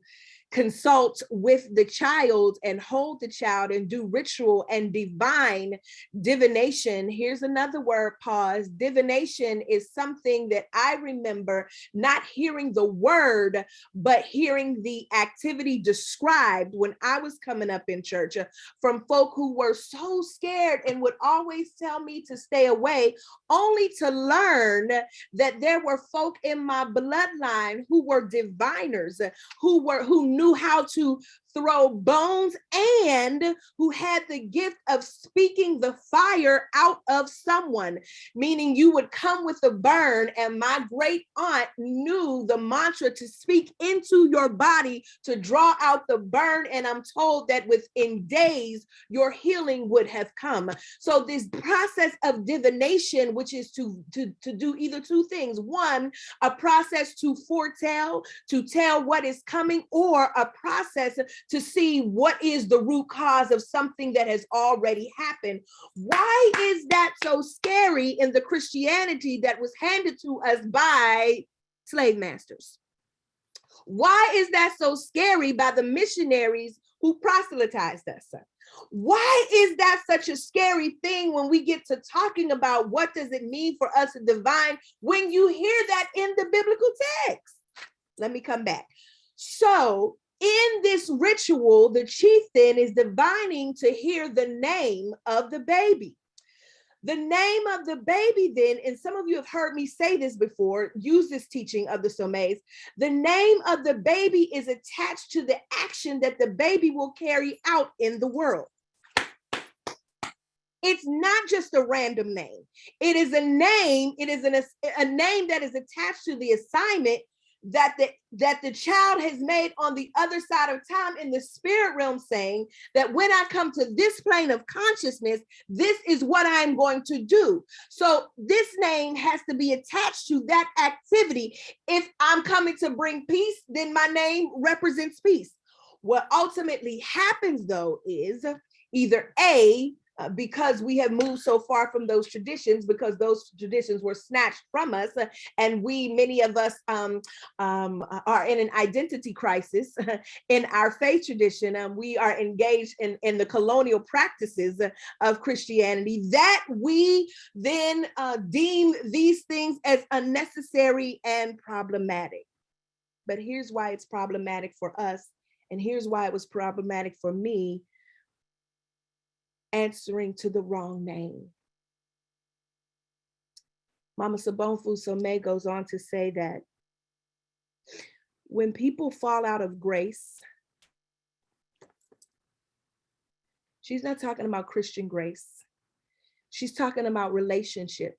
consult with the child and hold the child and do ritual and divine divination. Here's another word, pause. Divination is something that I remember not hearing the word, but hearing the activity described when I was coming up in church from folk who were so scared and would always tell me to stay away, only to learn that there were folk in my bloodline who were diviners, who knew how to throw bones, and who had the gift of speaking the fire out of someone, meaning you would come with a burn, and my great aunt knew the mantra to speak into your body to draw out the burn, and I'm told that within days your healing would have come. So this process of divination, which is to do either two things: one, a process to foretell, to tell what is coming, or a process to see what is the root cause of something that has already happened. Why is that so scary in the Christianity that was handed to us by slave masters? Why is that so scary by the missionaries who proselytized us? Why is that such a scary thing when we get to talking about what does it mean for us to divine, when you hear that in the biblical text? Let me come back. So in this ritual, the chief then is divining to hear the name of the baby. The name of the baby then, and some of you have heard me say this before, use this teaching of the Sommets, the name of the baby is attached to the action that the baby will carry out in the world. It's not just a random name. It is a name, a name that is attached to the assignment that the child has made on the other side of time in the spirit realm, saying that when I come to this plane of consciousness, this is what I'm going to do. So this name has to be attached to that activity. If I'm coming to bring peace, then my name represents peace. What ultimately happens though is either A, because we have moved so far from those traditions, because those traditions were snatched from us, and many of us are in an identity crisis in our faith tradition. We are engaged in the colonial practices of Christianity, that we then deem these things as unnecessary and problematic. But here's why it's problematic for us, and here's why it was problematic for me: answering to the wrong name. Mama Sabonfu Somé goes on to say that when people fall out of grace, she's not talking about Christian grace. She's talking about relationship.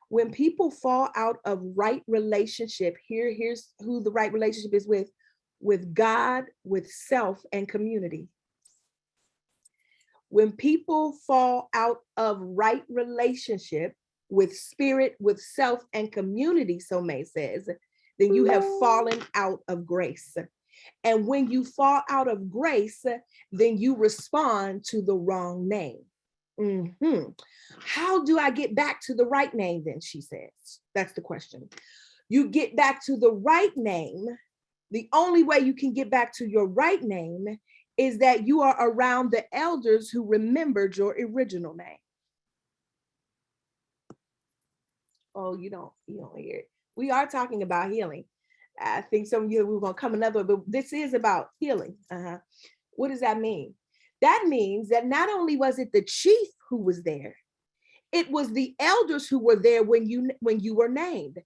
When people fall out of right relationship, here's who the right relationship is with God, with self, and community. When people fall out of right relationship with spirit, with self, and community, Somé says, then you have fallen out of grace. And when you fall out of grace, then you respond to the wrong name. How do I get back to the right name then, she says? That's the question. You get back to the right name. The only way you can get back to your right name is that you are around the elders who remembered your original name. Oh, you don't hear it. We are talking about healing. I think some of you, we're going to come another way, but this is about healing. What does that mean? That means that not only was it the chief who was there, it was the elders who were there when you were named,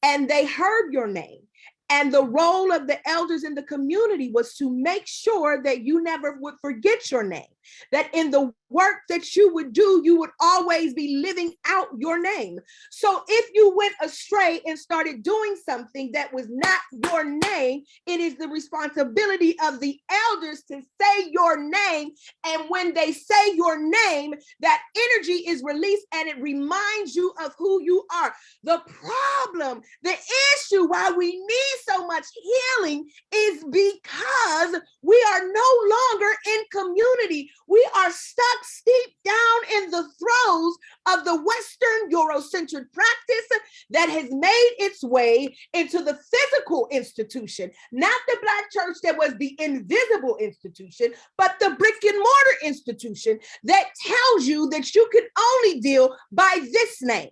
and they heard your name. And the role of the elders in the community was to make sure that you never would forget your name, that in the work that you would do, you would always be living out your name. So if you went astray and started doing something that was not your name, it is the responsibility of the elders to say your name. And when they say your name, that energy is released and it reminds you of who you are. The problem, the issue why we need so much healing is because we are no longer in community. We are stuck steep down in the throes of the Western Eurocentric practice that has made its way into the physical institution, not the Black church that was the invisible institution, but the brick and mortar institution that tells you that you can only deal by this name.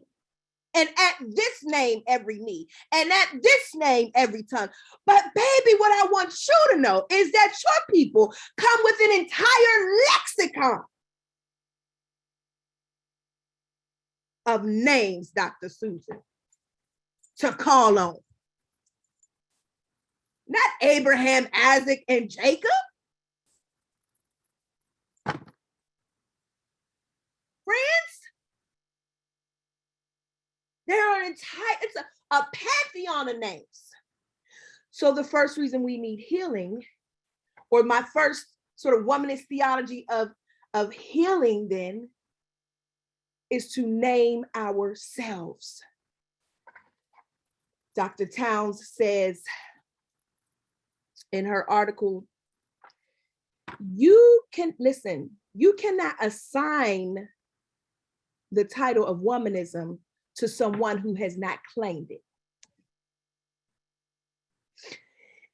And at this name, every knee, and at this name, every tongue. But baby, what I want you to know is that your people come with an entire lexicon of names, Dr. Susan, to call on. Not Abraham, Isaac, and Jacob. Friends, there are it's a pantheon of names. So the first reason we need healing, or my first sort of womanist theology of healing then, is to name ourselves. Dr. Towns says in her article, you cannot assign the title of womanism to someone who has not claimed it.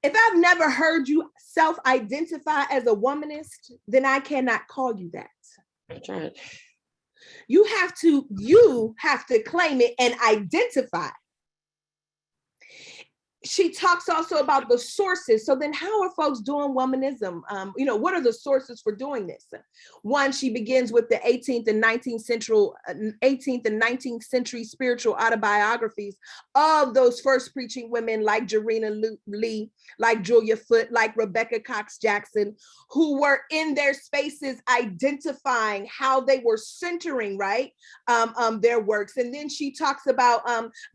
If I've never heard you self-identify as a womanist, then I cannot call you that. That's right. You have to claim it and identify. She talks also about the sources. So then how are folks doing womanism? What are the sources for doing this? One, she begins with the 18th and 19th century spiritual autobiographies of those first preaching women like Jarena Lee, like Julia Foote, like Rebecca Cox Jackson, who were in their spaces identifying how they were centering, right, their works. And then she talks about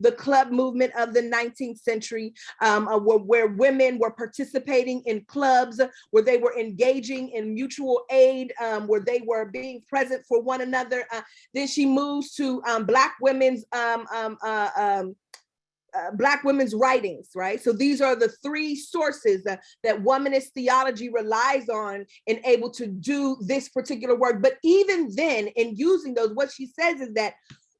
the club movement of the 19th century, where women were participating in clubs, where they were engaging in mutual aid, where they were being present for one another. Then she moves to Black women's writings, right? So these are the three sources that womanist theology relies on and able to do this particular work. But even then, in using those, what she says is that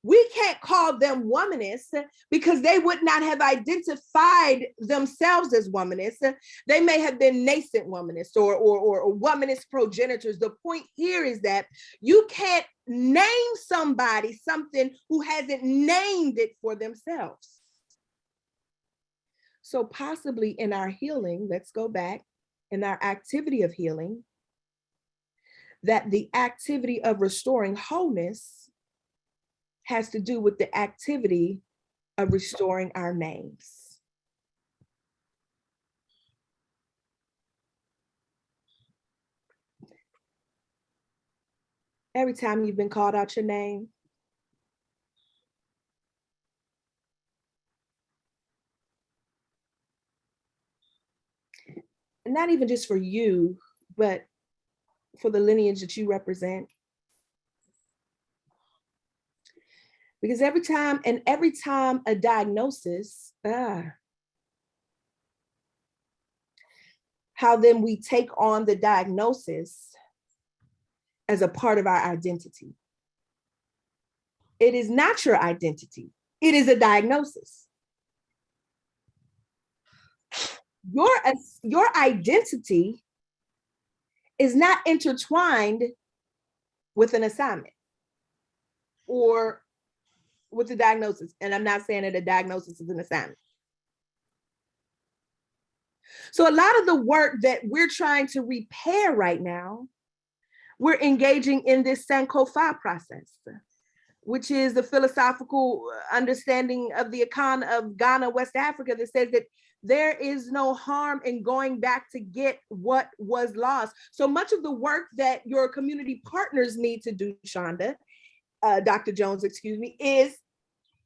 we can't call them womanists because they would not have identified themselves as womanists. They may have been nascent womanists or womanist progenitors. The point here is that you can't name somebody something who hasn't named it for themselves. So possibly in our healing, let's go back, in our activity of healing, that the activity of restoring wholeness has to do with the activity of restoring our names. Every time you've been called out your name, and not even just for you, but for the lineage that you represent. Because every time a diagnosis, how then we take on the diagnosis as a part of our identity. It is not your identity. It is a diagnosis. your identity is not intertwined with an assignment or with the diagnosis. And I'm not saying that a diagnosis is an assignment. So a lot of the work that we're trying to repair right now, we're engaging in this Sankofa process, which is the philosophical understanding of the Akan of Ghana, West Africa, that says that there is no harm in going back to get what was lost. So much of the work that your community partners need to do, Shonda, Dr. Jones, excuse me, is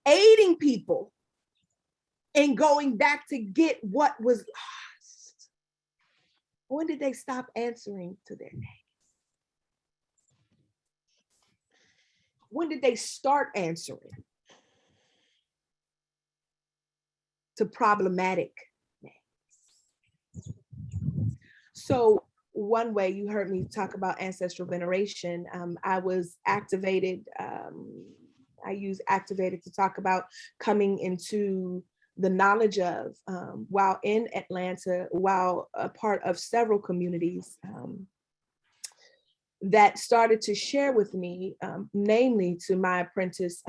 aiding people in going back to get what was lost. When did they stop answering to their name? When did they start answering to problematic names? So one way, you heard me talk about ancestral veneration. I was activated. I use activated to talk about coming into the knowledge of, while in Atlanta, while a part of several communities that started to share with me, namely to my apprentice,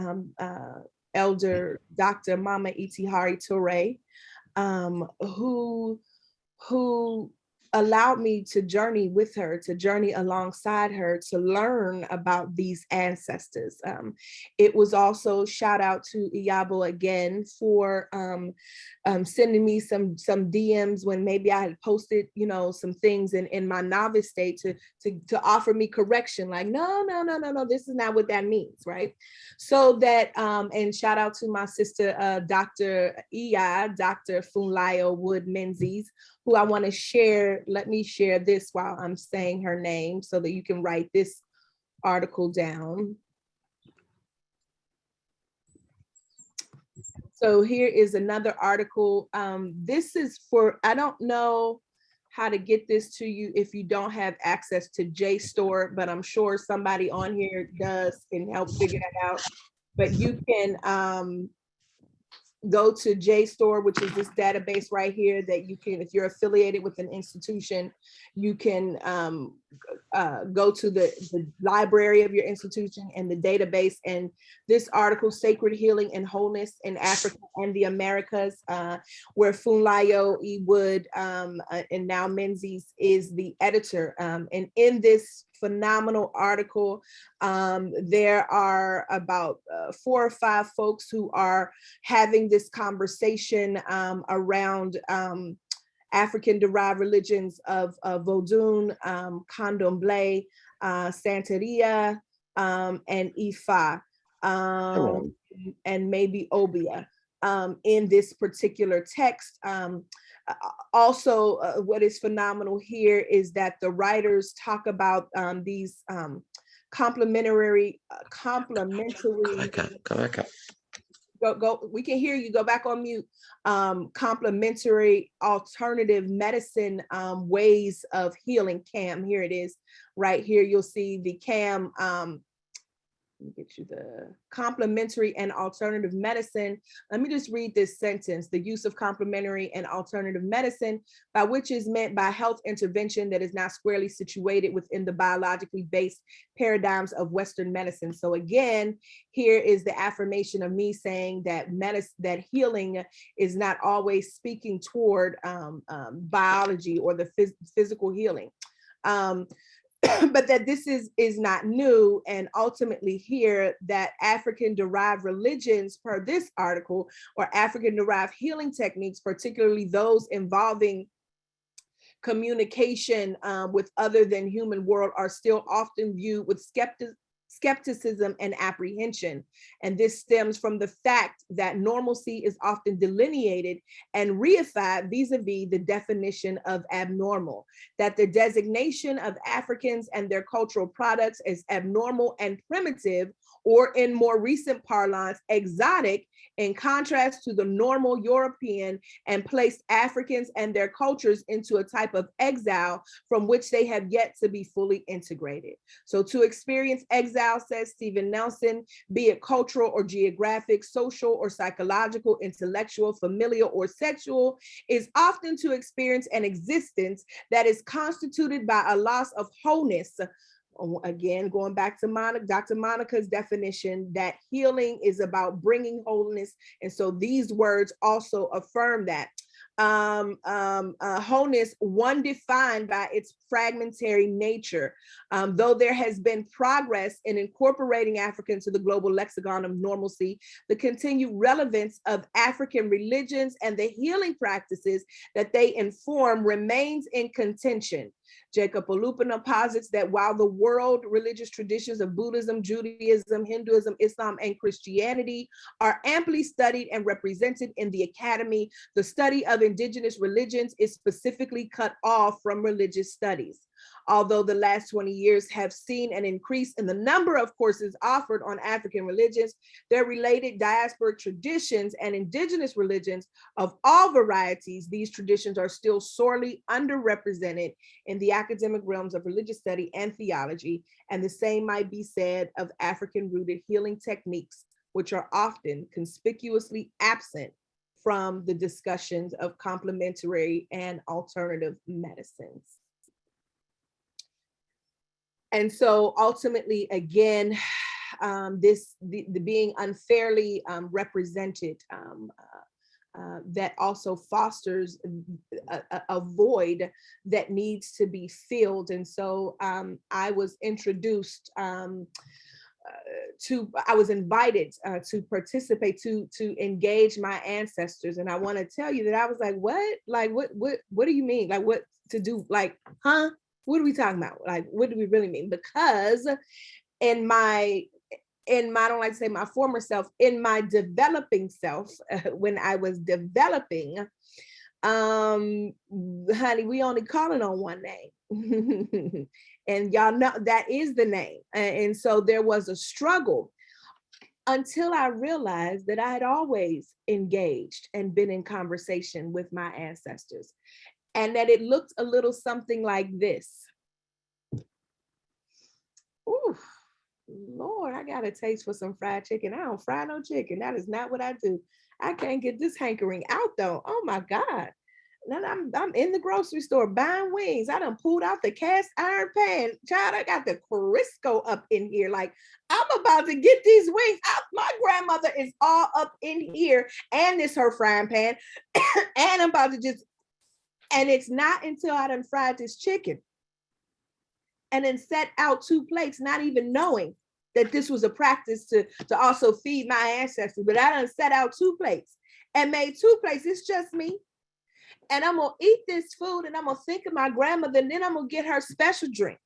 Elder Dr. Mama Itihari Toure, who allowed me to journey with her, to journey alongside her, to learn about these ancestors. It was also, shout out to Iyabo again for sending me some DMs when maybe I had posted, some things in my novice state to offer me correction, like, no, this is not what that means, right? So that, and shout out to my sister, Dr. Dr. Funlayo Wood Menzies, who I want to share. Let me share this while I'm saying her name so that you can write this article down. So here is another article. This is for, I don't know how to get this to you if you don't have access to JSTOR, but I'm sure somebody on here does and help figure that out. But you can go to JSTOR, which is this database right here that you can, if you're affiliated with an institution, you can go to the library of your institution and the database. And this article, Sacred Healing and Wholeness in Africa and the Americas, where Funlayo E. Wood and now Menzies is the editor. And in this phenomenal article, there are about 4 or 5 folks who are having this conversation around African-derived religions of Vodun, Candomblé, Santeria, and Ifa, and maybe Obia in this particular text. Also, what is phenomenal here is that the writers talk about these complementary. Go back up. Go. We can hear you. Go back on mute. Complementary alternative medicine ways of healing. CAM. Here it is. Right here, you'll see the CAM. Let me get you the complementary and alternative medicine. Let me just read this sentence. The use of complementary and alternative medicine, by which is meant by health intervention that is not squarely situated within the biologically based paradigms of Western medicine. So again, here is the affirmation of me saying that that healing is not always speaking toward biology or the physical healing. But that this is not new, and ultimately here that African-derived religions, per this article, or African-derived healing techniques, particularly those involving communication with other than human world, are still often viewed with skepticism and apprehension. And this stems from the fact that normalcy is often delineated and reified vis-a-vis the definition of abnormal, that the designation of Africans and their cultural products as abnormal and primitive or in more recent parlance, exotic, in contrast to the normal European, and placed Africans and their cultures into a type of exile from which they have yet to be fully integrated. So to experience exile, says Stephen Nelson, be it cultural or geographic, social or psychological, intellectual, familial, or sexual, is often to experience an existence that is constituted by a loss of wholeness. Again, going back to Dr. Monica's definition, that healing is about bringing wholeness. And so these words also affirm that. Wholeness, one defined by its fragmentary nature. Though there has been progress in incorporating Africa into the global lexicon of normalcy, the continued relevance of African religions and the healing practices that they inform remains in contention. Jacob Olupona posits that while the world religious traditions of Buddhism, Judaism, Hinduism, Islam, and Christianity are amply studied and represented in the academy, the study of indigenous religions is specifically cut off from religious studies. Although the last 20 years have seen an increase in the number of courses offered on African religions, their related diasporic traditions and indigenous religions of all varieties, these traditions are still sorely underrepresented in the academic realms of religious study and theology, and the same might be said of African-rooted healing techniques, which are often conspicuously absent from the discussions of complementary and alternative medicines. And so ultimately, again, the being unfairly represented, that also fosters a void that needs to be filled. And so I was introduced I was invited to participate, to engage my ancestors. And I want to tell you that I was like, what? Like, what do you mean? Like, what to do? Like, huh? What are we talking about? Like, what do we really mean? Because in my, I don't like to say my former self, in my developing self, when I was developing, honey, we only calling on one name. And y'all know that is the name. And so there was a struggle until I realized that I had always engaged and been in conversation with my ancestors, and that it looked a little something like this. Ooh, Lord, I got a taste for some fried chicken. I don't fry no chicken. That is not what I do. I can't get this hankering out though. Oh my God. Then I'm in the grocery store buying wings. I done pulled out the cast iron pan. Child, I got the Crisco up in here. Like, I'm about to get these wings out. My grandmother is all up in here, and this her frying pan. And I'm about to just, and it's not until I done fried this chicken and then set out 2 plates, not even knowing that this was a practice to also feed my ancestors, but I done set out 2 plates and made 2 plates. It's just me. And I'm gonna eat this food and I'm gonna think of my grandmother, and then I'm gonna get her special drink,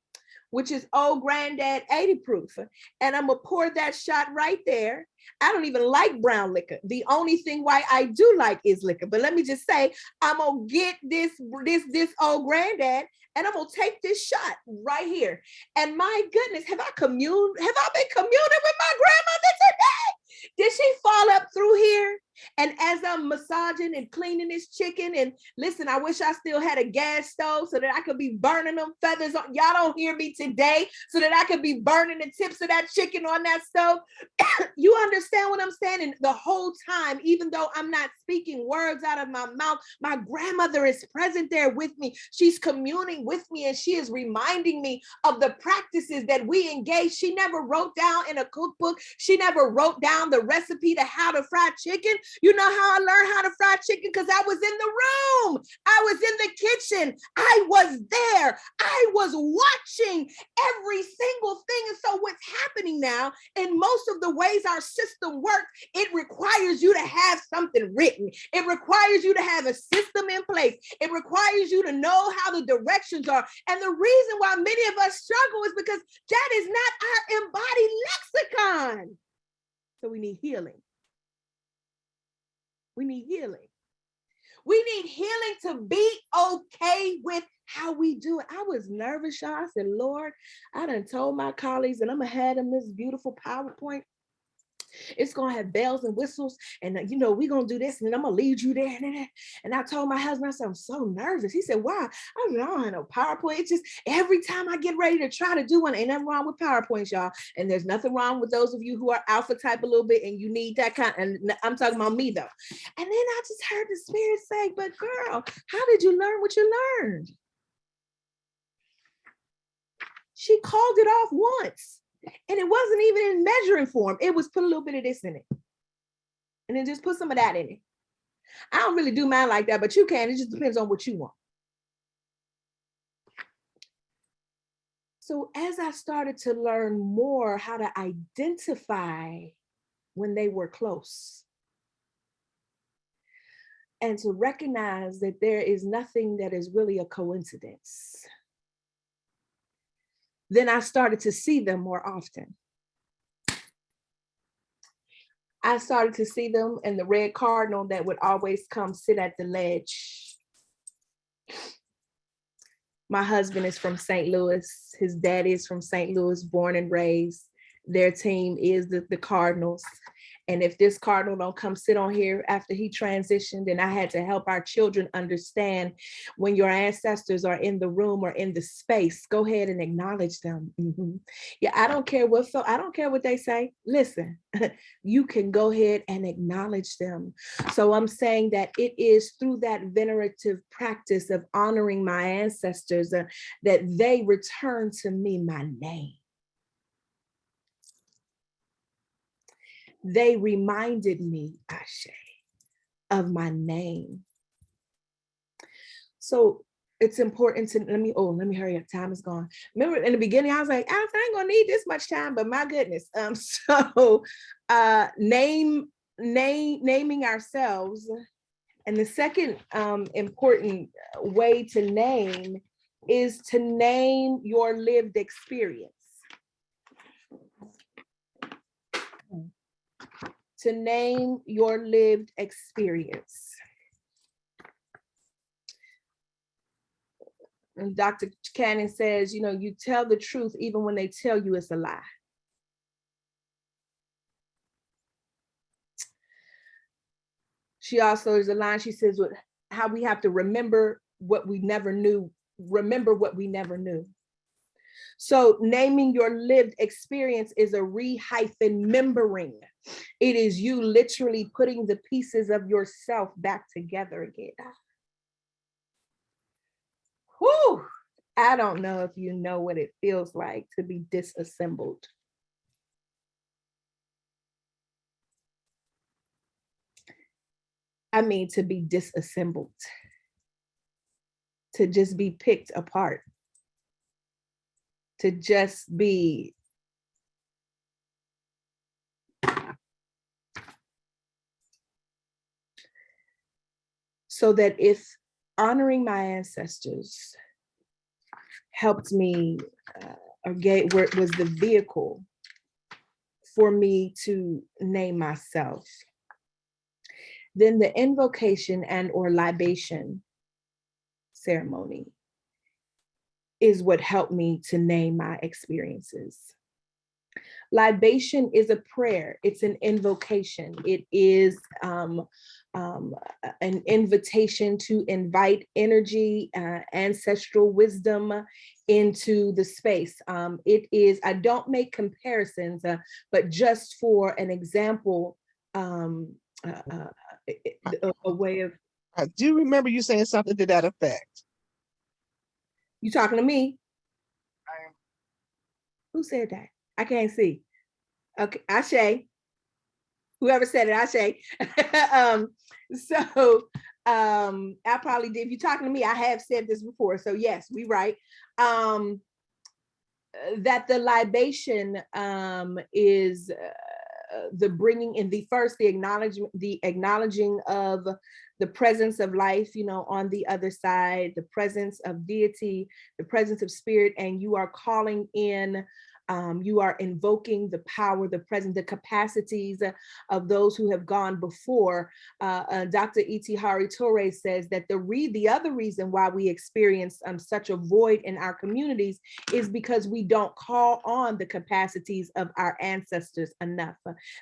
which is old granddad 80 proof. And I'm gonna pour that shot right there. I don't even like brown liquor. The only thing why I do like is liquor. But let me just say, I'm gonna get this old granddad, and I'm gonna take this shot right here. And my goodness, have I been communing with my grandmother today? Did she fall up through here? And as I'm massaging and cleaning this chicken, and listen, I wish I still had a gas stove so that I could be burning them feathers on. Y'all don't hear me today, so that I could be burning the tips of that chicken on that stove. You understand what I'm saying? And the whole time, even though I'm not speaking words out of my mouth, my grandmother is present there with me. She's communing with me, and she is reminding me of the practices that we engage. She never wrote down in a cookbook. She never wrote down the recipe to how to fry chicken. You know how I learned how to fry chicken? Because I was in the room. I was in the kitchen. I was there. I was watching every single thing. And so what's happening now, in most of the ways our system works, it requires you to have something written. It requires you to have a system in place. It requires you to know how the directions are. And the reason why many of us struggle is because that is not our embodied lexicon. So we need healing. We need healing. We need healing to be okay with how we do it. I was nervous, y'all. I said, Lord, I done told my colleagues and I'm gonna have them this beautiful PowerPoint. It's gonna have bells and whistles, and we're gonna do this, and then I'm gonna lead you there. And I told my husband, I said, I'm so nervous. He said, why? I said, I don't have no PowerPoint. It's just every time I get ready to try to do one, ain't nothing wrong with PowerPoints, y'all. And there's nothing wrong with those of you who are alpha type a little bit and you need that kind. And I'm talking about me though. And then I just heard the Spirit say, but girl, how did you learn what you learned? She called it off once. And it wasn't even in measuring form. It was put a little bit of this in it. And then just put some of that in it. I don't really do mine like that, but you can. It just depends on what you want. So as I started to learn more how to identify when they were close, and to recognize that there is nothing that is really a coincidence, then I started to see them more often. I started to see them in the red cardinal that would always come sit at the ledge. My husband is from St. Louis. His dad is from St. Louis, born and raised. Their team is the Cardinals. And if this Cardinal don't come sit on here after he transitioned, and I had to help our children understand when your ancestors are in the room or in the space, go ahead and acknowledge them. Mm-hmm. Yeah, I don't care what they say. Listen, you can go ahead and acknowledge them. So I'm saying that it is through that venerative practice of honoring my ancestors that they return to me my name. They reminded me, Ashe, of my name. So it's important to, let me hurry up, time is gone. Remember in the beginning, I was like, I ain't gonna need this much time, but my goodness. Naming ourselves. And the second important way to name is to name your lived experience. To name your lived experience. And Dr. Cannon says, you tell the truth even when they tell you it's a lie. She also, there's a line she says, how we have to remember what we never knew, So naming your lived experience is a re-membering. It is you literally putting the pieces of yourself back together again. Whew. I don't know if you know what it feels like to be disassembled. I mean, to be disassembled. To just be picked apart. To just be so that if honoring my ancestors helped me was the vehicle for me to name myself, then the invocation and or libation ceremony is what helped me to name my experiences. Libation is a prayer. It's an invocation. It is an invitation to invite energy, ancestral wisdom into the space. It is, I don't make comparisons, but just for an example, a way of. I do remember you saying something to that effect. You talking to me? Who said that? I can't see. Okay, Ashe. Whoever said it, Ashe. I probably did. If you're talking to me, I have said this before. So yes, we right. That the libation is the bringing in the acknowledging of the presence of life, on the other side, the presence of deity, the presence of spirit, and you are calling in You are invoking the power, the presence, the capacities of those who have gone before. Dr. E.T. Hari Torre says that the other reason why we experience such a void in our communities is because we don't call on the capacities of our ancestors enough.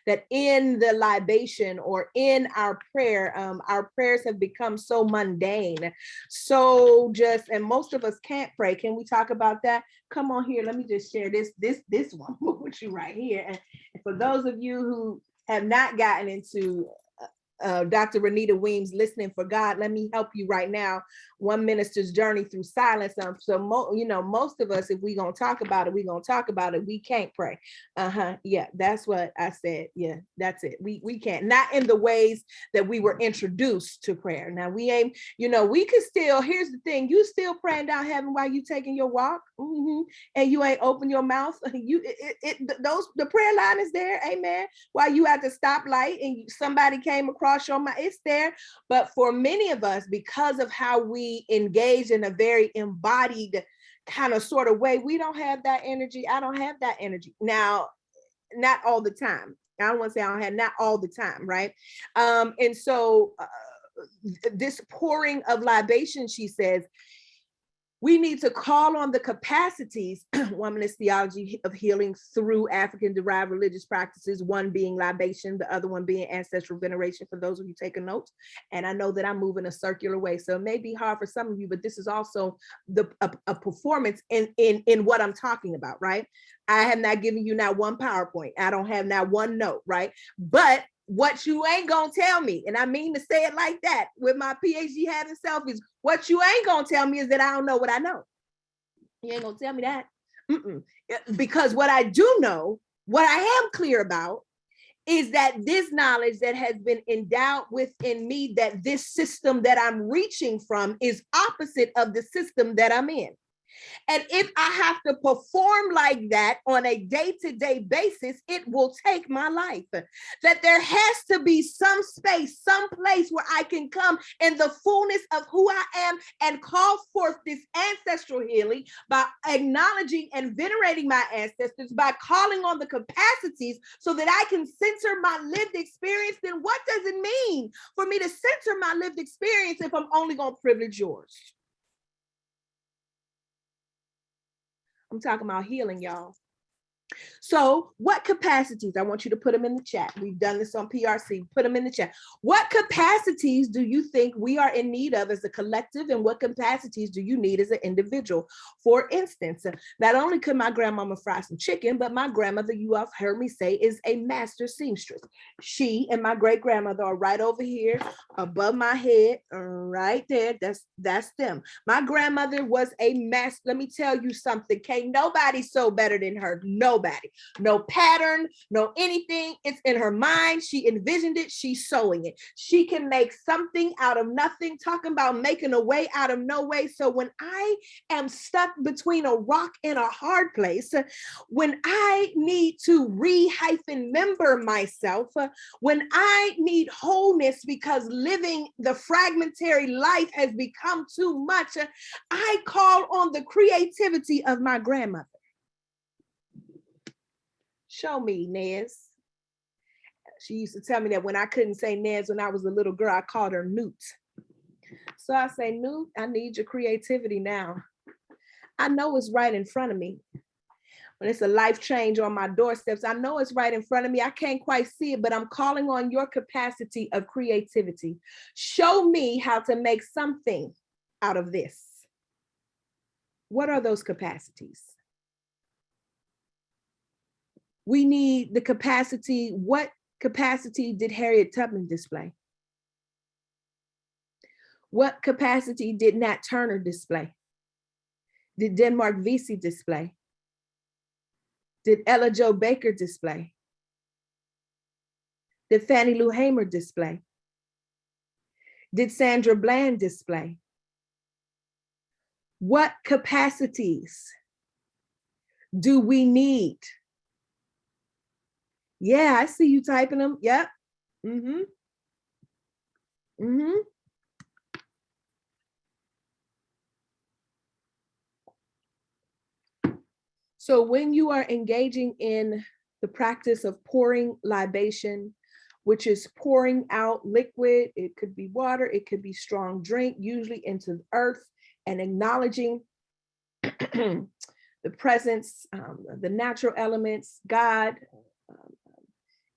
That in the libation or in our prayers have become so mundane, so just, and most of us can't pray. Can we talk about that? Come on here, let me just share this one with you right here. And for those of you who have not gotten into Dr. Renita Weems' Listening for God, let me help you right now. One minister's journey through silence. Most of us, if we gonna talk about it, we gonna talk about it. We can't pray. Yeah, that's what I said. Yeah, that's it. We can't. Not in the ways that we were introduced to prayer. Now we ain't. We could still. Here's the thing: you still praying down heaven while you taking your walk, and you ain't open your mouth. The prayer line is there. Amen. While you at the stoplight and somebody came across your mind, it's there. But for many of us, because of how we engage in a very embodied kind of sort of way, we don't have that energy. I don't have that energy. Now, not all the time. I don't want to say I don't have, not all the time, right? And so this pouring of libation, she says, we need to call on the capacities, Womanist Theology of healing through African-derived religious practices, one being libation, the other one being ancestral veneration, for those of you taking notes. And I know that I'm moving a circular way, so it may be hard for some of you, but this is also a performance in what I'm talking about, right? I have not given you not one PowerPoint. I don't have not one note, right? But what you ain't gonna tell me, and I mean to say it like that with my PhD having self, is what you ain't gonna tell me is that I don't know what I know. You ain't gonna tell me that. Because what I do know, what I am clear about, is that this knowledge that has been endowed within me, that this system that I'm reaching from is opposite of the system that I'm in. And if I have to perform like that on a day-to-day basis, it will take my life. That there has to be some space, some place where I can come in the fullness of who I am and call forth this ancestral healing by acknowledging and venerating my ancestors, by calling on the capacities so that I can center my lived experience. Then what does it mean for me to center my lived experience if I'm only going to privilege yours? I'm talking about healing, y'all. So what capacities, I want you to put them in the chat. We've done this on PRC, put them in the chat. What capacities do you think we are in need of as a collective, and what capacities do you need as an individual? For instance, not only could my grandmama fry some chicken, but my grandmother, you have heard me say, is a master seamstress. She and my great grandmother are right over here above my head, right there. That's them. My grandmother was a master. Let me tell you something. Can't nobody sew better than her. Nobody. No pattern, no anything. It's in her mind. She envisioned it. She's sewing it. She can make something out of nothing, talking about making a way out of no way. So when I am stuck between a rock and a hard place, when I need to re-member myself, when I need wholeness because living the fragmentary life has become too much, I call on the creativity of my grandmother. Show me, Nez. She used to tell me that when I couldn't say Nez when I was a little girl, I called her Newt. So I say, Newt, I need your creativity now. I know it's right in front of me. When it's a life change on my doorsteps, I know it's right in front of me. I can't quite see it, but I'm calling on your capacity of creativity. Show me how to make something out of this. What are those capacities? We need the capacity. What capacity did Harriet Tubman display? What capacity did Nat Turner display? Did Denmark Vesey display? Did Ella Jo Baker display? Did Fannie Lou Hamer display? Did Sandra Bland display? What capacities do we need? Yeah, I see you typing them. Yep. So when you are engaging in the practice of pouring libation, which is pouring out liquid, it could be water, it could be strong drink, usually into the earth, and acknowledging the presence, the natural elements, God,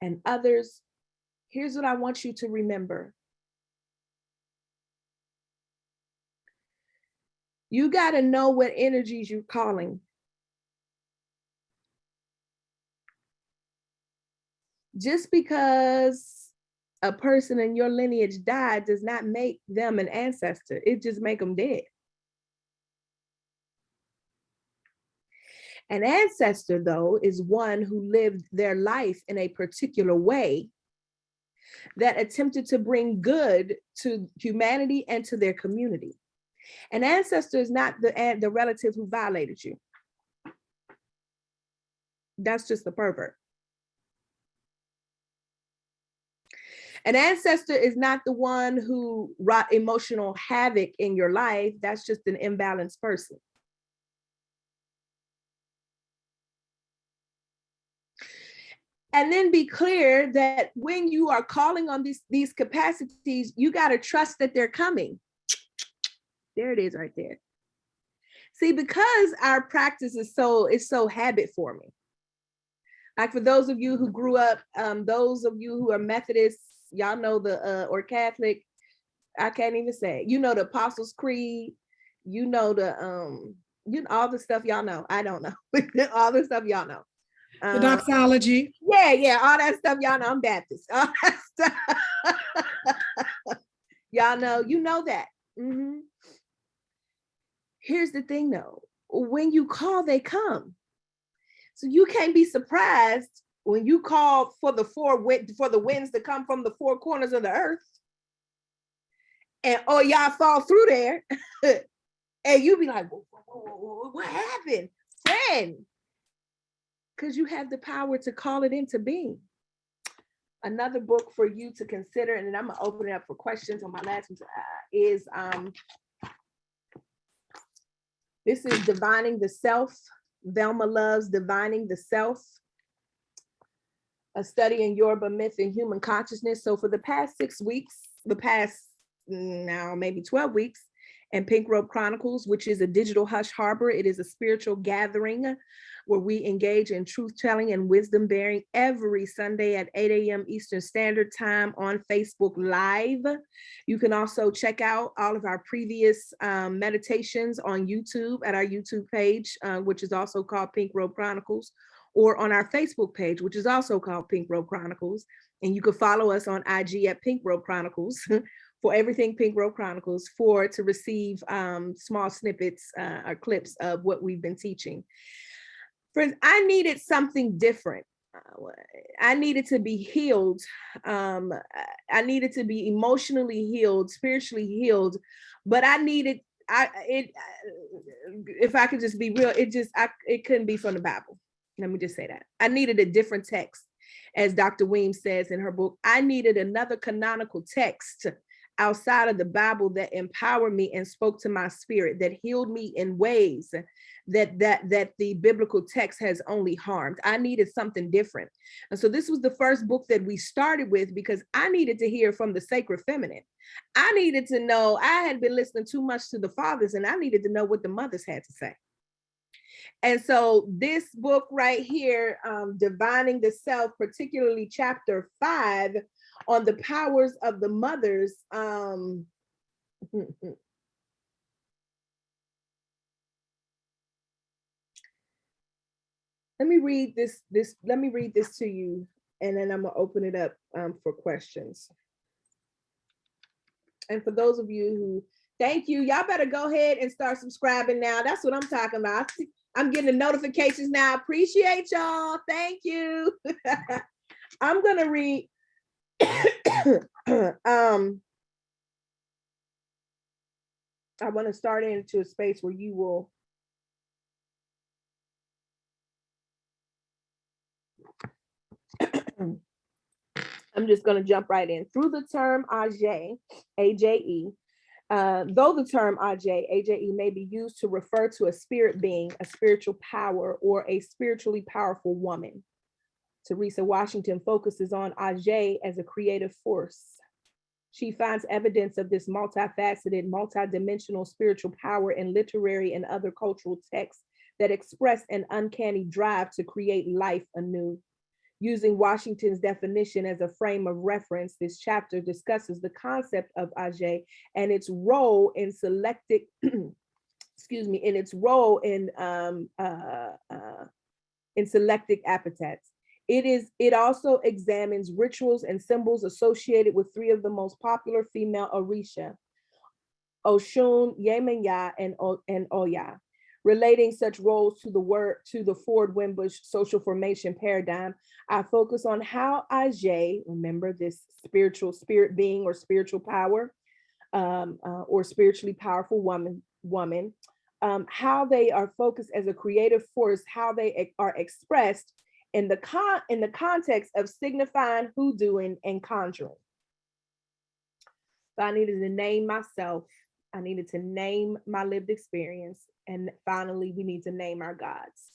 and others. Here's what I want you to remember. You got to know what energies you're calling. Just because a person in your lineage died does not make them an ancestor. It just make them dead. An ancestor, though, is one who lived their life in a particular way that attempted to bring good to humanity and to their community. An ancestor is not the relative who violated you. That's just the pervert. An ancestor is not the one who wrought emotional havoc in your life. That's just an imbalanced person. And then be clear that when you are calling on these capacities, you got to trust that they're coming. There it is right there. See, because our practice is so habit forming. Like for those of you who grew up, those of you who are Methodists, y'all know or Catholic, I can't even say it. You know the Apostles' Creed, you know all the stuff y'all know. I don't know. All the stuff y'all know. The doxology. Yeah, all that stuff y'all know. I'm Baptist. All that stuff. Y'all know, you know that. Mm-hmm. Here's the thing though, when you call, they come. So you can't be surprised when you call for the winds to come from the four corners of the earth, and y'all fall through there, and you be like, what happened, friend? Because you have the power to call it into being. Another book for you to consider, and then I'm gonna open it up for questions on my last one, is this is Divining the Self. Velma Love's Divining the Self, a study in Yoruba myth and human consciousness. So for the past 6 weeks, now maybe 12 weeks, and Pink Robe Chronicles, which is a digital hush harbor. It is a spiritual gathering where we engage in truth telling and wisdom bearing every Sunday at 8 a.m. Eastern Standard Time on Facebook Live. You can also check out all of our previous meditations on YouTube at our YouTube page, which is also called Pink Robe Chronicles, or on our Facebook page, which is also called Pink Robe Chronicles. And you can follow us on IG at Pink Robe Chronicles for everything Pink Robe Chronicles, to receive small snippets or clips of what we've been teaching. Friends, I needed something different. I needed to be healed. I needed to be emotionally healed, spiritually healed, but if I could just be real, it couldn't be from the Bible. Let me just say that. I needed a different text. As Dr. Weems says in her book, I needed another canonical text outside of the Bible that empowered me and spoke to my spirit, that healed me in ways that the biblical text has only harmed. I needed something different. And so this was the first book that we started with, because I needed to hear from the sacred feminine. I needed to know, I had been listening too much to the fathers, and I needed to know what the mothers had to say. And so this book right here, Divining the Self, particularly chapter 5 on the powers of the mothers. Let me read this. Let me read this to you, and then I'm gonna open it up for questions. And for those of you who, thank you, y'all better go ahead and start subscribing now. That's what I'm talking about. I'm getting the notifications now. I appreciate y'all. Thank you. I'm gonna read. I want to start into a space where you will I'm just going to jump right in. Through the term Aje, A-J-E, Though the term AJE may be used to refer to a spirit being, a spiritual power, or a spiritually powerful woman, Teresa Washington focuses on Ajay as a creative force. She finds evidence of this multifaceted, multidimensional spiritual power in literary and other cultural texts that express an uncanny drive to create life anew. Using Washington's definition as a frame of reference, this chapter discusses the concept of Ajay and its role in selecting, in its role in selectic epithets. It also examines rituals and symbols associated with three of the most popular female Orisha, Oshun, Yemaya, and Oya, relating such roles to the Ford Wimbush social formation paradigm. I focus on how Ajay, remember this spiritual spirit being or spiritual power, or spiritually powerful woman, how they are focused as a creative force, how they are expressed in the context of signifying hoodooing and conjuring. So I needed to name myself. I needed to name my lived experience. And finally, we need to name our gods.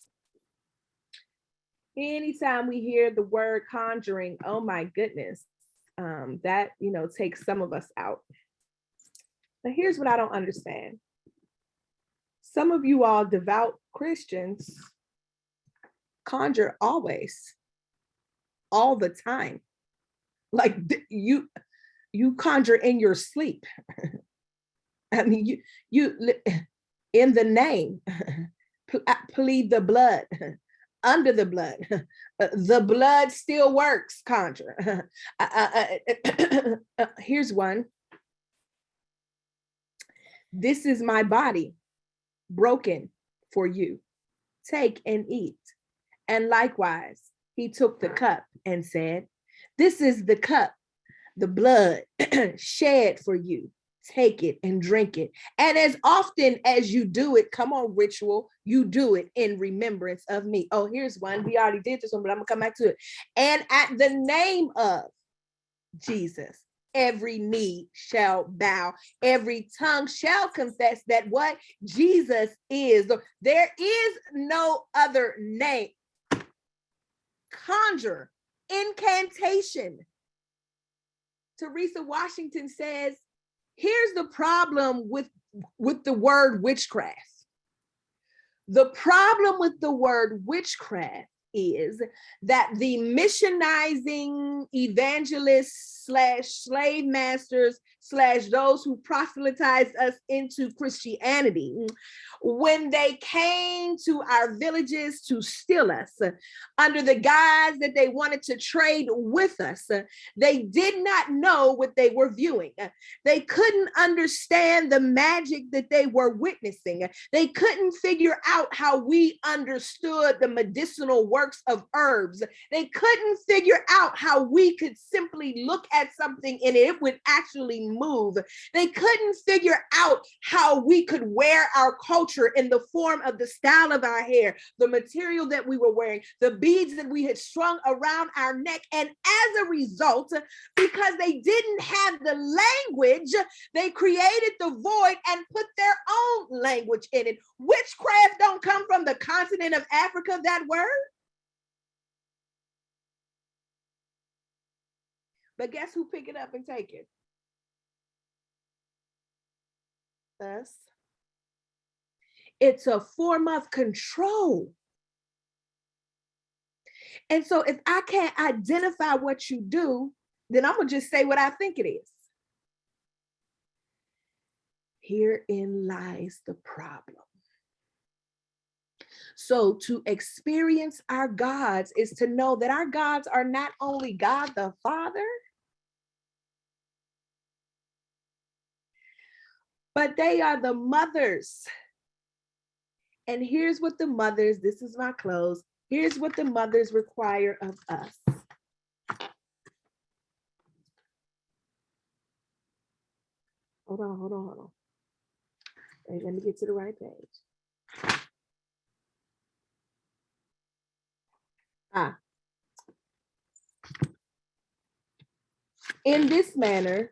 Anytime we hear the word conjuring, oh my goodness, that, takes some of us out. Now, here's what I don't understand. Some of you all devout Christians conjure always, all the time. Like you conjure in your sleep. I mean, you in the name, plead the blood, under the blood. The blood still works, conjure. Here's one. This is my body, broken for you. Take and eat. And likewise, he took the cup and said, this is the cup, the blood shed for you. Take it and drink it. And as often as you do it, come on, ritual, you do it in remembrance of me. Oh, here's one. We already did this one, but I'm gonna come back to it. And at the name of Jesus, every knee shall bow, every tongue shall confess that what Jesus is. There is no other name. Conjure, incantation. Teresa Washington says, here's the problem with the word witchcraft. The problem with the word witchcraft is that the missionizing evangelists / slave masters / those who proselytized us into Christianity, when they came to our villages to steal us under the guise that they wanted to trade with us, they did not know what they were viewing. They couldn't understand the magic that they were witnessing. They couldn't figure out how we understood the medicinal works of herbs. They couldn't figure out how we could simply look at something and it would actually move. They couldn't figure out how we could wear our culture in the form of the style of our hair, the material that we were wearing, the beads that we had strung around our neck. And as a result, because they didn't have the language, they created the void and put their own language in it. Witchcraft don't come from the continent of Africa, that word. But guess who pick it up and take it? Us. It's a form of control. And so if I can't identify what you do, then I'm gonna just say what I think it is. Herein lies the problem. So to experience our gods is to know that our gods are not only God the Father, but they are the mothers. And here's what the mothers, this is my close, here's what the mothers require of us. Hold on. Wait, let me get to the right page. In this manner,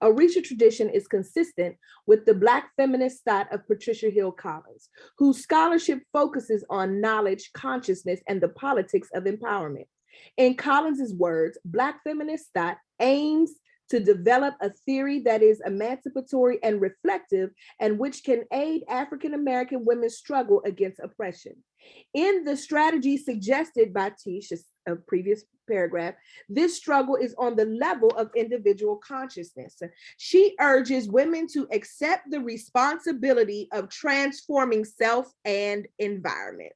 Orisha tradition is consistent with the Black feminist thought of Patricia Hill Collins, whose scholarship focuses on knowledge, consciousness, and the politics of empowerment. In Collins's words, Black feminist thought aims to develop a theory that is emancipatory and reflective, and which can aid African-American women's struggle against oppression. In the strategy suggested by Tish, a previous paragraph, this struggle is on the level of individual consciousness. She urges women to accept the responsibility of transforming self and environment.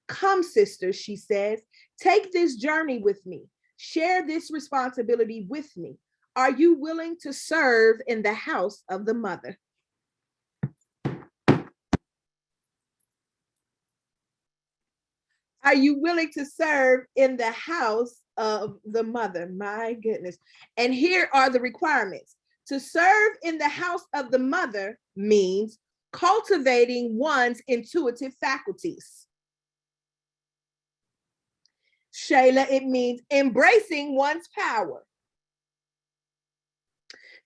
Come, sisters, she says, take this journey with me. Share this responsibility with me. Are you willing to serve in the house of the mother? Are you willing to serve in the house of the mother? My goodness. And here are the requirements. To serve in the house of the mother means cultivating one's intuitive faculties. Shayla, it means embracing one's power.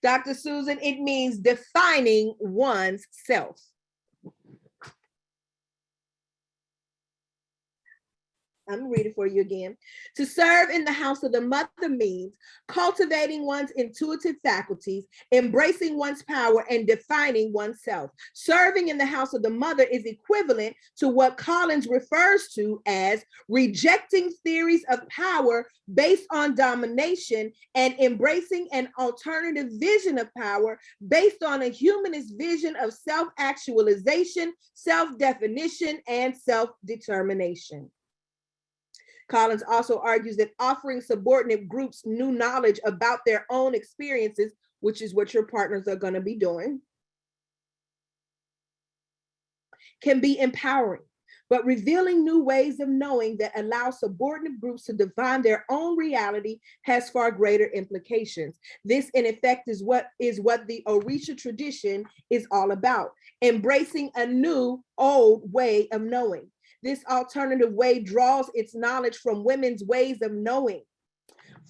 Dr. Susan, it means defining one's self. I'm gonna read it for you again. To serve in the house of the mother means cultivating one's intuitive faculties, embracing one's power, and defining oneself. Serving in the house of the mother is equivalent to what Collins refers to as rejecting theories of power based on domination and embracing an alternative vision of power based on a humanist vision of self-actualization, self-definition, and self-determination. Collins also argues that offering subordinate groups new knowledge about their own experiences, which is what your partners are going to be doing, can be empowering, but revealing new ways of knowing that allow subordinate groups to define their own reality has far greater implications. This, in effect, is what the Orisha tradition is all about, embracing a new, old way of knowing. This alternative way draws its knowledge from women's ways of knowing,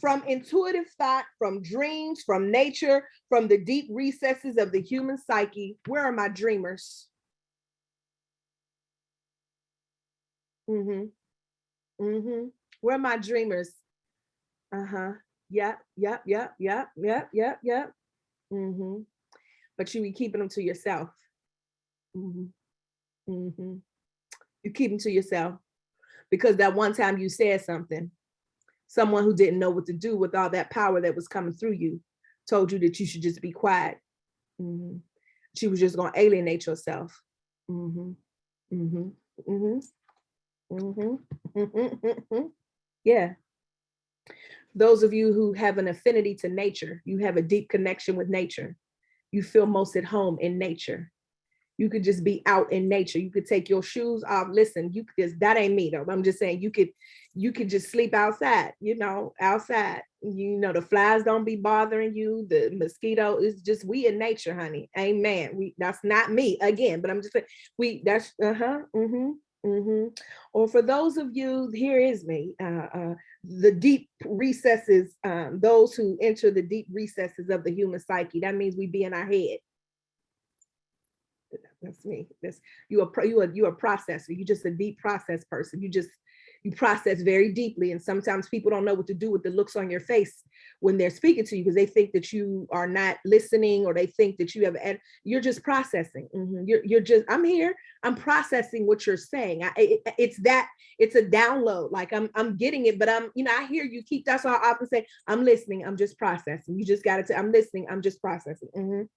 from intuitive thought, from dreams, from nature, from the deep recesses of the human psyche. Where are my dreamers? Where are my dreamers? Yep. But you be keeping them to yourself. You keep them to yourself because that one time you said something, someone who didn't know what to do with all that power that was coming through you told you that you should just be quiet. She was just going to alienate yourself. Yeah. Those of you who have an affinity to nature, you have a deep connection with nature. You feel most at home in nature. You could just be out in nature. You could take your shoes off. Listen, you could, that ain't me though. I'm just saying you could just sleep outside, outside. The flies don't be bothering you. The mosquito is just, we in nature, honey. Amen. That's not me again, but I'm just saying Or for those of you, here is me, the deep recesses, those who enter the deep recesses of the human psyche. That means we be in our head. That's me. You a processor. You're just a deep process person. You process very deeply, and sometimes people don't know what to do with the looks on your face when they're speaking to you because they think that you are not listening, or they think that you have. You're just processing. You're just. I'm here. I'm processing what you're saying. It's a download. Like I'm getting it, but I hear you keep. That's why I often say I'm listening. I'm just processing. You just got to say I'm listening. I'm just processing.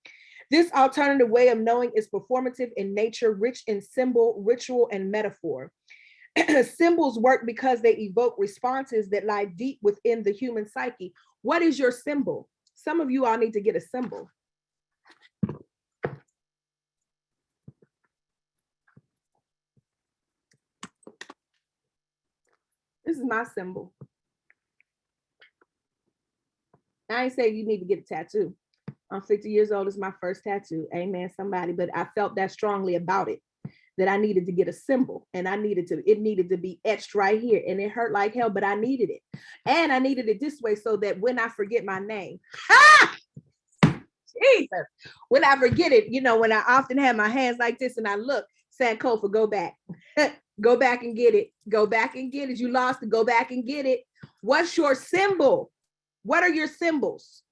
This alternative way of knowing is performative in nature, rich in symbol, ritual, and metaphor. Symbols work because they evoke responses that lie deep within the human psyche. What is your symbol? Some of you all need to get a symbol. This is my symbol. I ain't saying you need to get a tattoo. I'm 50 years old. It's my first tattoo. Amen, somebody. But I felt that strongly about it. that I needed to get a symbol, and it needed to be etched right here, and it hurt like hell, but I needed it. And I needed it this way so that when I forget my name, Jesus, when I forget it, when I often have my hands like this and I look, Sankofa, go back. Go back and get it. Go back and get it. You lost it. Go back and get it. What's your symbol? What are your symbols?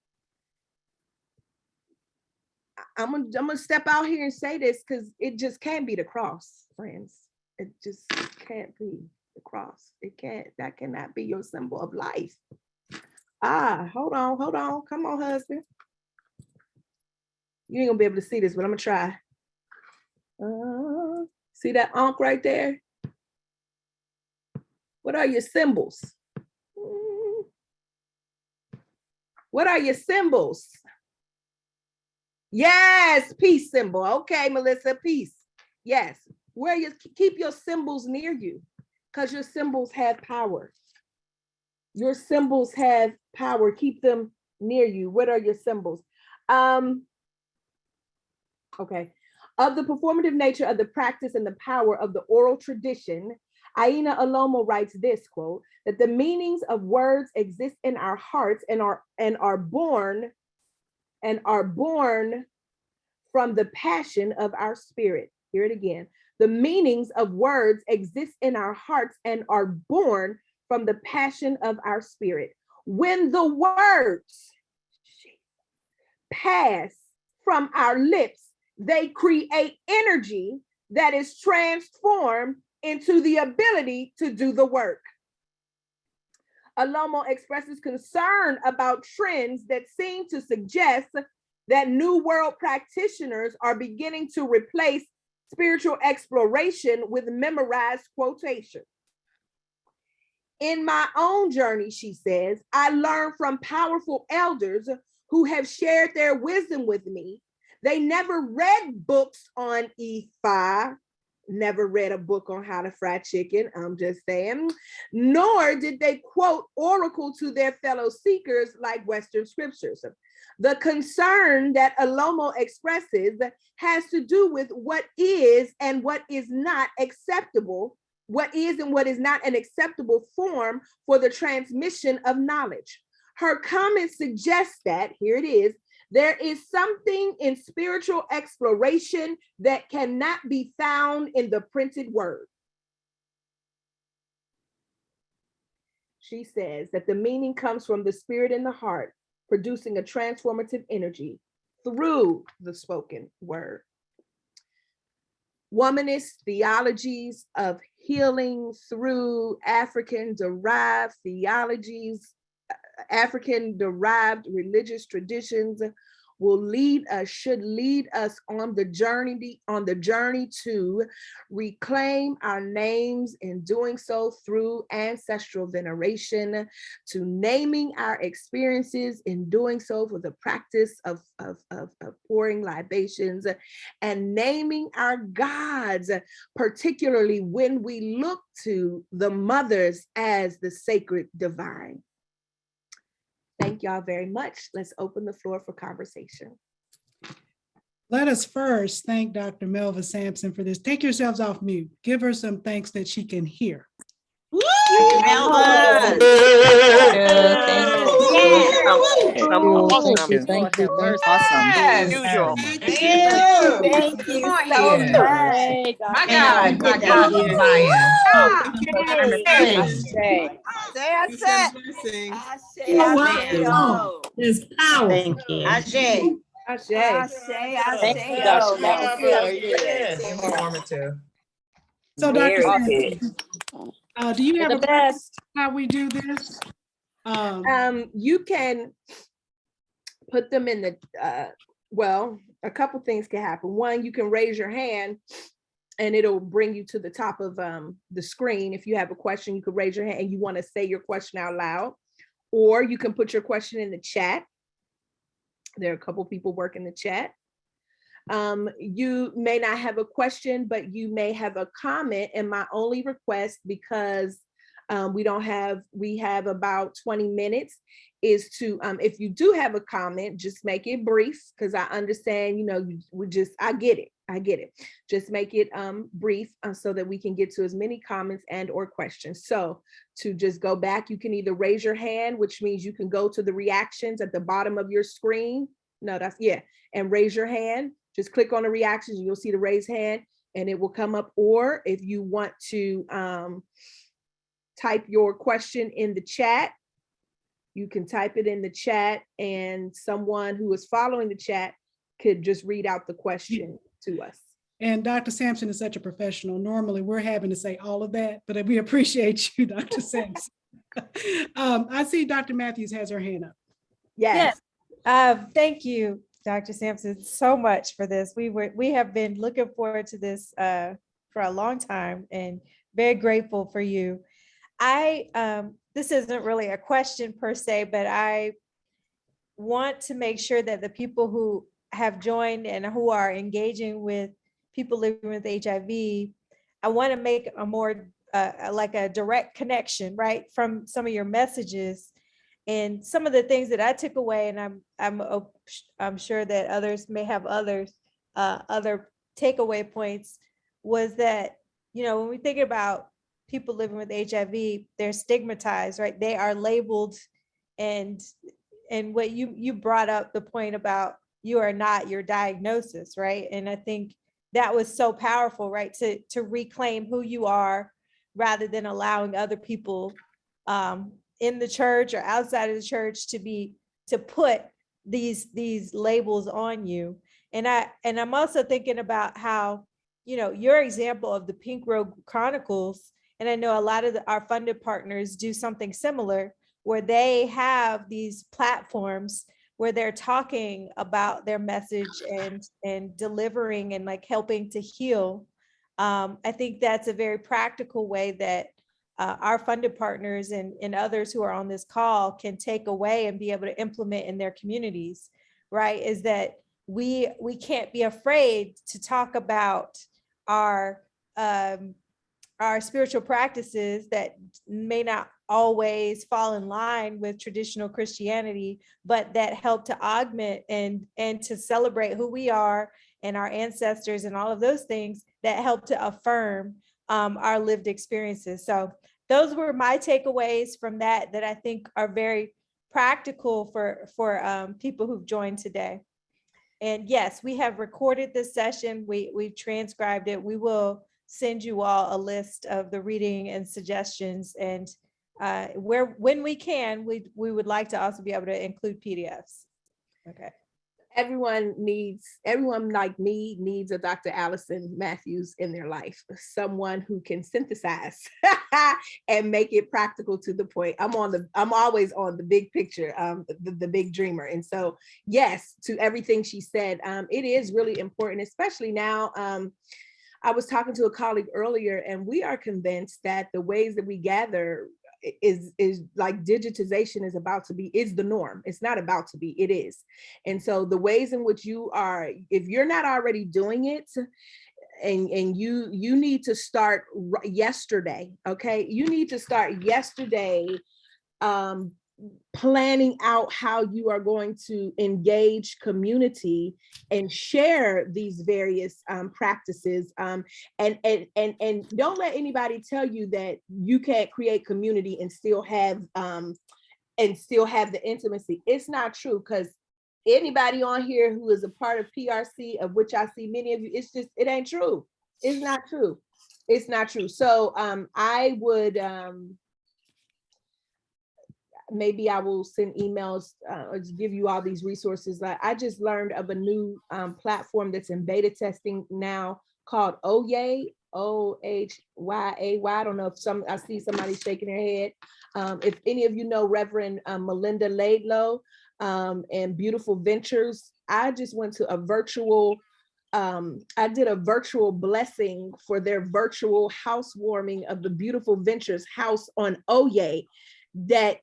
I'm gonna step out here and say this because it just can't be the cross, friends. It just can't be the cross. That cannot be your symbol of life. Hold on. Come on, husband. You ain't gonna be able to see this, but I'm gonna try. See that ankh right there? What are your symbols? What are your symbols? Yes, peace symbol. Okay, Melissa, peace. Yes. Keep your symbols near you, because your symbols have power. Your symbols have power. Keep them near you. What are your symbols? Okay. Of the performative nature of the practice and the power of the oral tradition, Aina Alomo writes this, quote, that the meanings of words exist in our hearts and are born from the passion of our spirit. Hear it again. The meanings of words exist in our hearts and are born from the passion of our spirit. When the words pass from our lips, they create energy that is transformed into the ability to do the work. Alomo expresses concern about trends that seem to suggest that New World practitioners are beginning to replace spiritual exploration with memorized quotation. In my own journey, she says, I learned from powerful elders who have shared their wisdom with me. They never read books on Ifa, never read a book on how to fry chicken, I'm just saying, nor did they quote oracle to their fellow seekers like Western scriptures. The concern that Alomo expresses has to do with what is and what is not acceptable, what is and what is not an acceptable form for the transmission of knowledge. Her comment suggests that, here it is, there is something in spiritual exploration that cannot be found in the printed word. She says that the meaning comes from the spirit in the heart, producing a transformative energy through the spoken word. Womanist theologies of healing through African-derived theologies, African-derived religious traditions should lead us on the journey to reclaim our names, in doing so through ancestral veneration, to naming our experiences, in doing so for the practice of pouring libations, and naming our gods, particularly when we look to the mothers as the sacred divine. Thank y'all very much. Let's open the floor for conversation. Let us first thank Dr. Melva Sampson for this. Take yourselves off mute. Give her some thanks that she can hear. Melva. Thank you. Thank you. Awesome. Yes. Usual. Thank you so much. My God, Zion. There's power. Thank you. Ashe. Thank you, Dr. Informative. So Dr. Very Sampson, do you have a preference how we do this? You can put them in the, well, a couple things can happen. One, you can raise your hand and it'll bring you to the top of the screen. If you have a question, you can raise your hand and you want to say your question out loud, or you can put your question in the chat. There are a couple people working the chat. You may not have a question, but you may have a comment. And my only request, because We have about 20 minutes is to, if you do have a comment, just make it brief, because I understand, I get it. Just make it brief so that we can get to as many comments and or questions. So to just go back, you can either raise your hand, which means you can go to the reactions at the bottom of your screen. And raise your hand. Just click on the reactions and you'll see the raise hand and it will come up. Or if you want to type your question in the chat, you can type it in the chat and someone who is following the chat could just read out the question to us. And Dr. Sampson is such a professional. Normally we're having to say all of that, but we appreciate you, Dr. Sampson. I see Dr. Matthews has her hand up. Yes. Thank you, Dr. Sampson, so much for this. We have been looking forward to this for a long time and very grateful for you. This isn't really a question per se, but I want to make sure that the people who have joined and who are engaging with people living with HIV, I want to make a more like a direct connection, right, from some of your messages and some of the things that I took away. And I'm sure that others may have other takeaway points, was that, when we think about people living with HIV, they're stigmatized, right? They are labeled, and what you brought up the point about you are not your diagnosis, right? And I think that was so powerful, right? To reclaim who you are rather than allowing other people in the church or outside of the church to put these labels on you. And I'm also thinking about how, your example of the Pink Robe Chronicles, and I know a lot of our funded partners do something similar, where they have these platforms where they're talking about their message and delivering and like helping to heal. I think that's a very practical way that our funded partners and others who are on this call can take away and be able to implement in their communities, right? Is that we can't be afraid to talk about our spiritual practices that may not always fall in line with traditional Christianity, but that help to augment and to celebrate who we are and our ancestors and all of those things that help to affirm our lived experiences. So those were my takeaways from that I think are very practical for people who've joined today. And yes, we have recorded this session. We've transcribed it. We will send you all a list of the reading and suggestions, and when we can, we would like to also be able to include PDFs. Okay. Everyone like me needs a Dr. Allison Matthews in their life, someone who can synthesize and make it practical to the point. I'm always on the big picture, the big dreamer. And so, yes, to everything she said, it is really important, especially now. I was talking to a colleague earlier, and we are convinced that the ways that we gather is like digitization is the norm. It's not about to be, it is. And so the ways in which you are, if you're not already doing it, and you need to start yesterday, okay? You need to start yesterday planning out how you are going to engage community and share these various practices, and don't let anybody tell you that you can't create community and still have the intimacy. It's not true, because anybody on here who is a part of PRC, of which I see many of you, it ain't true. It's not true. It's not true. So I would maybe I will send emails or just give you all these resources. I just learned of a new platform that's in beta testing now called Oyay, Ohya. I don't know if I see somebody shaking their head. If any of you know Reverend Melinda Laidlow and Beautiful Ventures, I just went to I did a virtual blessing for their virtual housewarming of the Beautiful Ventures house on Oyay that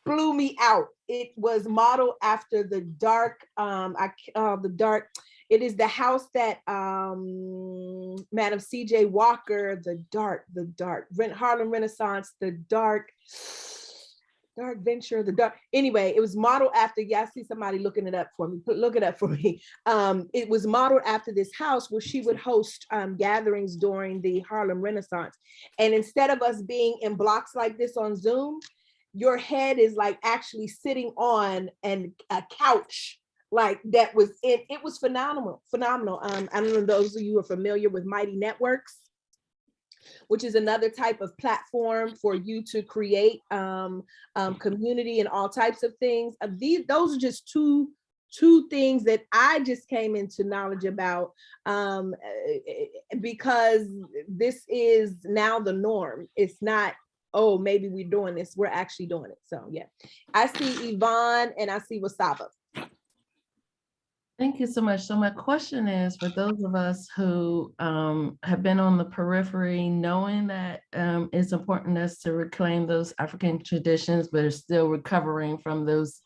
blew me out. It was modeled after the dark, It is the house that Madam C.J. Walker, the dark Harlem Renaissance, the dark venture, anyway, it was modeled after, I see somebody looking it up for me. Look it up for me. It was modeled after this house where she would host gatherings during the Harlem Renaissance. And instead of us being in blocks like this on Zoom, your head is like actually sitting on a couch like that was it was phenomenal. I don't know those of you who are familiar with Mighty Networks, which is another type of platform for you to create community and all types of things. Those are just two things that I just came into knowledge about because this is now the norm. It's not, oh, maybe we're doing this, we're actually doing it. So yeah, I see Yvonne and I see Wasaba. Thank you so much. So my question is, for those of us who have been on the periphery, knowing that it's important us to reclaim those African traditions, but are still recovering from those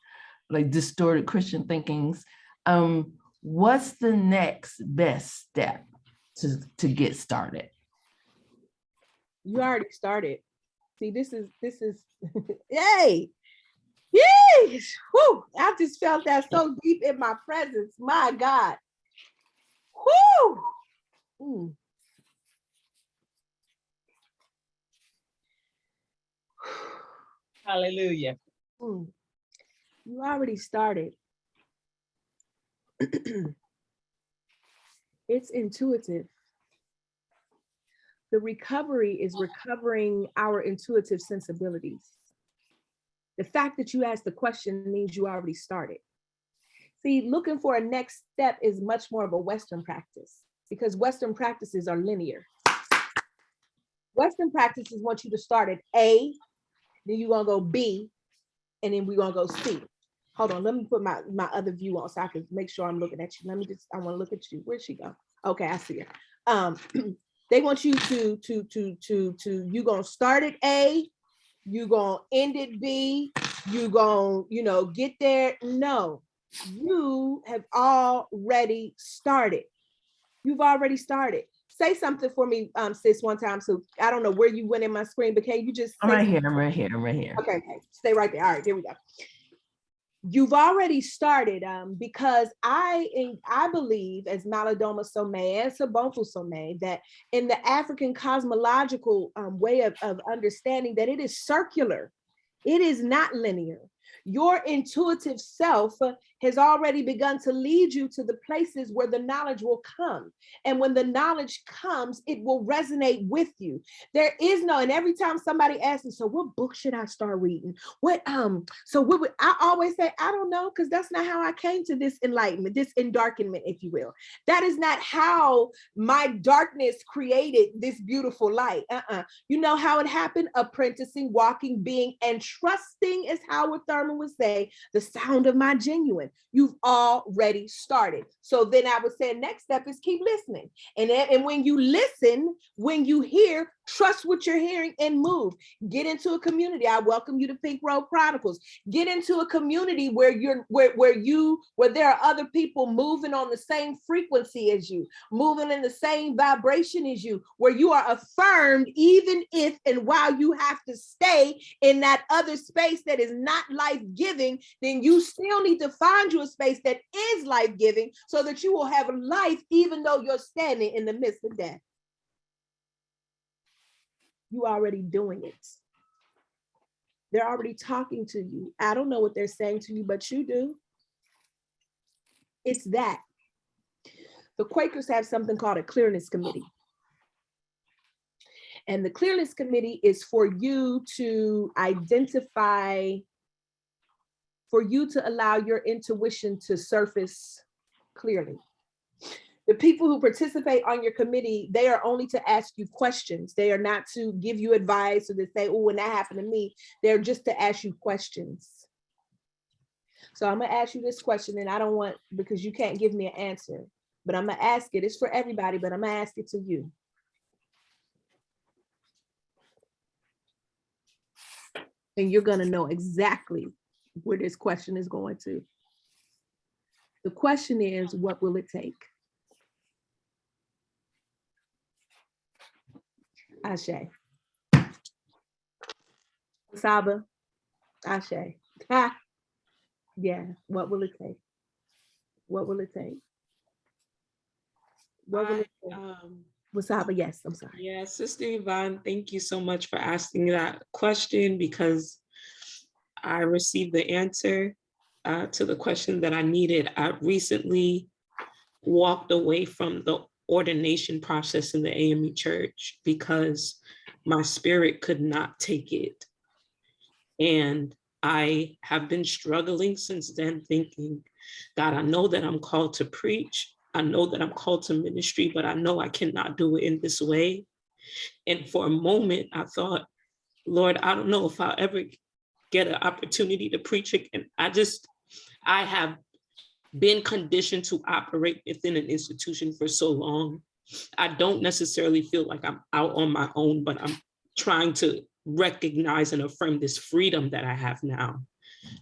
like distorted Christian thinkings, what's the next best step to get started? You already started. See, this is yay. Yay! Whew, I just felt that so deep in my presence. My God. Whew. Hallelujah. You already started. It's intuitive. The recovery is recovering our intuitive sensibilities. The fact that you asked the question means you already started. See, looking for a next step is much more of a Western practice because Western practices are linear. Western practices want you to start at A, then you're gonna go B, and then we're gonna go C. Hold on, let me put my other view on so I can make sure I'm looking at you. I wanna look at you. Where'd she go? Okay, I see her. They want you to you gonna start at A, you gonna end at B, you gonna, get there. No, you have already started. You've already started. Say something for me, sis, one time. So I don't know where you went in my screen, but can you just I'm right here. Okay, stay right there. All right, here we go. You've already started because I believe, as Malidoma Somé and Sobonfu Somé, that in the African cosmological way of understanding that it is circular. It is not linear. Your intuitive self has already begun to lead you to the places where the knowledge will come. And when the knowledge comes, it will resonate with you. There is no, and every time somebody asks me, so what book should I start reading? I always say, I don't know, because that's not how I came to this enlightenment, this endarkenment, if you will. That is not how my darkness created this beautiful light. You know how it happened? Apprenticing, walking, being, and trusting, as Howard Thurman would say, the sound of my genuine. You've already started. So then I would say next step is keep listening. And when you listen, when you hear, trust what you're hearing and move. Get into a community. I welcome you to Pink Robe Chronicles. Get into a community where there are other people moving on the same frequency as you, moving in the same vibration as you, where you are affirmed even if and while you have to stay in that other space that is not life-giving, then you still need to find you a space that is life-giving so that you will have life even though you're standing in the midst of death. You already doing it. They're already talking to you. I don't know what they're saying to you, but you do. It's that. The Quakers have something called a clearness committee. And the clearness committee is for you to identify, for you to allow your intuition to surface clearly. The people who participate on your committee, they are only to ask you questions. They are not to give you advice or to say, oh, when that happened to me. They're just to ask you questions. So I'm gonna ask you this question, and I don't want, because you can't give me an answer, but I'm gonna ask it. It's for everybody, but I'm gonna ask it to you. And you're gonna know exactly where this question is going to. The question is, what will it take? Ashe. Saba. Ashe. Ha. Yeah. What will it take? What will it take? What will it take? Wasaba, yes, I'm sorry. Yeah, Sister Yvonne, thank you so much for asking that question, because I received the answer to the question that I needed. I recently walked away from the ordination process in the AME church because my spirit could not take it. And I have been struggling since then, thinking, God, I know that I'm called to preach. I know that I'm called to ministry, but I know I cannot do it in this way. And for a moment, I thought, Lord, I don't know if I'll ever get an opportunity to preach again. I have been conditioned to operate within an institution for so long. I don't necessarily feel like I'm out on my own, but I'm trying to recognize and affirm this freedom that I have now.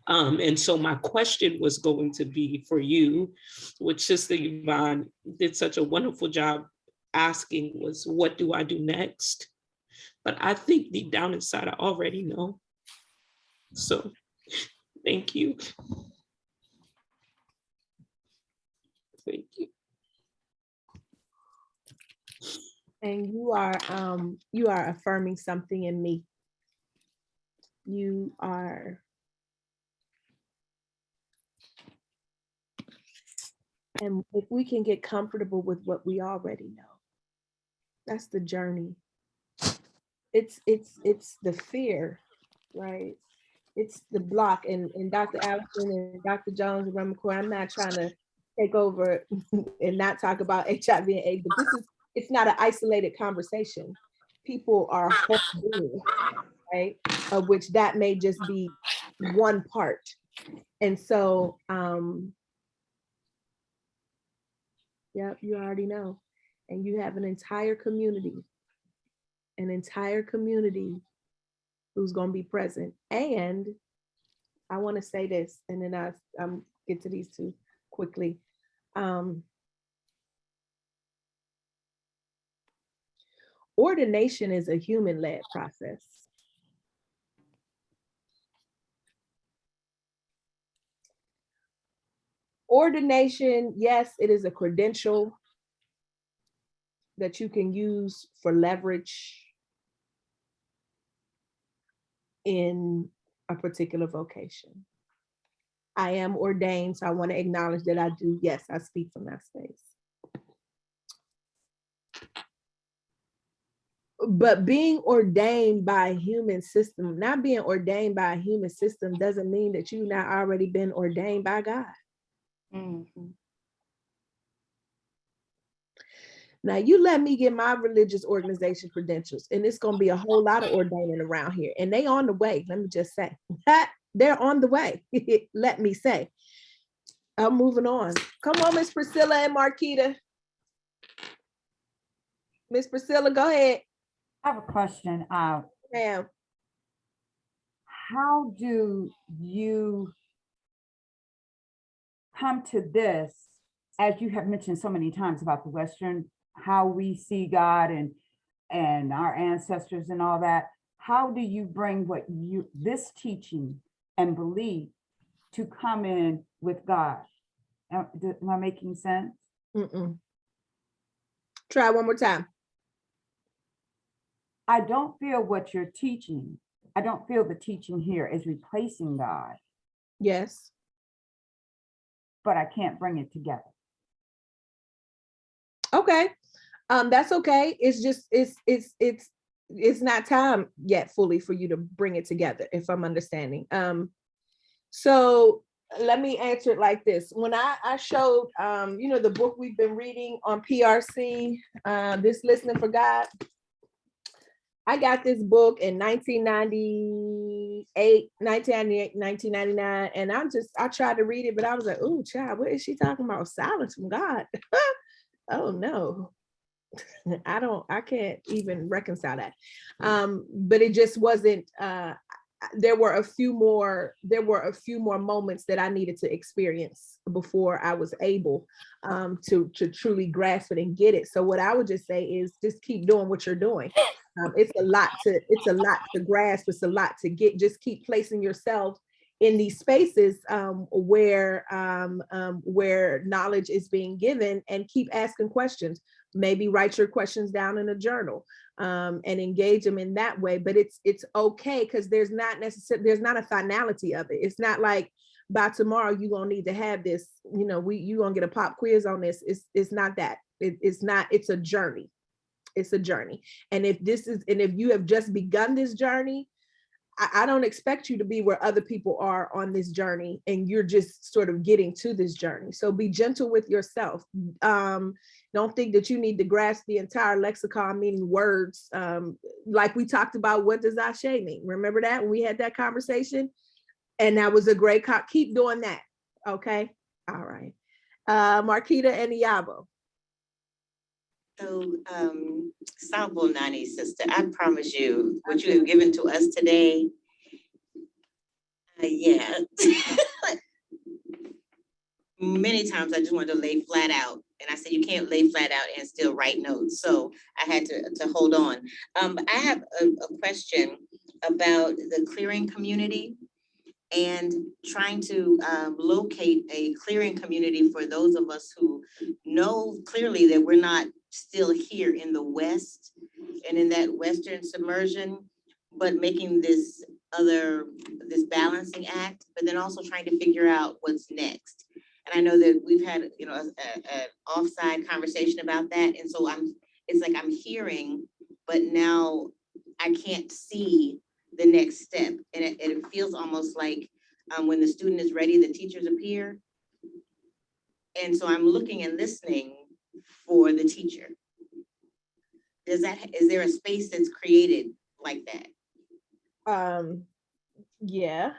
And so my question was going to be for you, which Sister Yvonne did such a wonderful job asking, was what do I do next? But I think deep down inside, I already know. So thank you. Thank you. And you are affirming something in me. You are. And if we can get comfortable with what we already know, that's the journey. It's the fear, right? It's the block. And Dr. Allison and Dr. Jones and Reverend McCoy, I'm not trying to take over and not talk about HIV and AIDS, but it's not an isolated conversation. People are whole, right? Of which that may just be one part. And so, yep, you already know. And you have an entire community who's going to be present. And I want to say this, and then I'll get to these two quickly. Ordination is a human-led process. Ordination, yes, it is a credential that you can use for leverage in a particular vocation. I am ordained, so I want to acknowledge that I do. Yes, I speak from that space. But being ordained by a human system, not being ordained by a human system doesn't mean that you've not already been ordained by God. Mm-hmm. Now you let me get my religious organization credentials, and it's going to be a whole lot of ordaining around here, and they on the way. Let me just say they're on the way. Let me say. I'm moving on. Come on, Miss Priscilla and Marquita. Miss Priscilla, go ahead. I have a question. Ma'am. How do you come to this, as you have mentioned so many times about the Western, how we see God and our ancestors and all that? How do you bring this teaching and belief to come in with God? Am I making sense? Mm-mm. Try one more time. I don't feel what you're teaching. I don't feel the teaching here is replacing God. Yes. But I can't bring it together. Okay. That's okay. It's just, it's not time yet fully for you to bring it together, if I'm understanding. So let me answer it like this. When I showed, the book we've been reading on PRC, This Listening for God, I got this book in 1998, 1999, and I tried to read it, but I was like, "Ooh, child, what is she talking about? Silence from God." Oh no, I can't even reconcile that. But it just wasn't, there were a few more moments that I needed to experience before I was able to truly grasp it and get it. So what I would just say is just keep doing what you're doing. It's a lot to grasp. It's a lot to get. Just keep placing yourself in these spaces where knowledge is being given, and keep asking questions. Maybe write your questions down in a journal and engage them in that way. But it's okay, because there's not a finality of it. It's not like by tomorrow you're gonna need to have this, you gonna get a pop quiz on this. It's not that. It's a journey. It's a journey. And if you have just begun this journey, I don't expect you to be where other people are on this journey, and you're just sort of getting to this journey. So be gentle with yourself. Don't think that you need to grasp the entire lexicon, meaning words. Like we talked about, what does ashe mean? Remember that when we had that conversation? And that was a great keep doing that. Okay. All right. Marquita and Iyabo. So, Sample Nani, sister, I promise you, what you have given to us today, yeah. Many times I just wanted to lay flat out, and I said, you can't lay flat out and still write notes. So I had to hold on. But I have a question about the clearing community and trying to locate a clearing community for those of us who know clearly that we're not still here in the West and in that Western submersion, but making this balancing act, but then also trying to figure out what's next. And I know that we've had, an offside conversation about that. And so it's like I'm hearing, but now I can't see the next step. And it feels almost like when the student is ready, the teachers appear. And so I'm looking and listening for the teacher. Is there a space that's created like that? Yeah.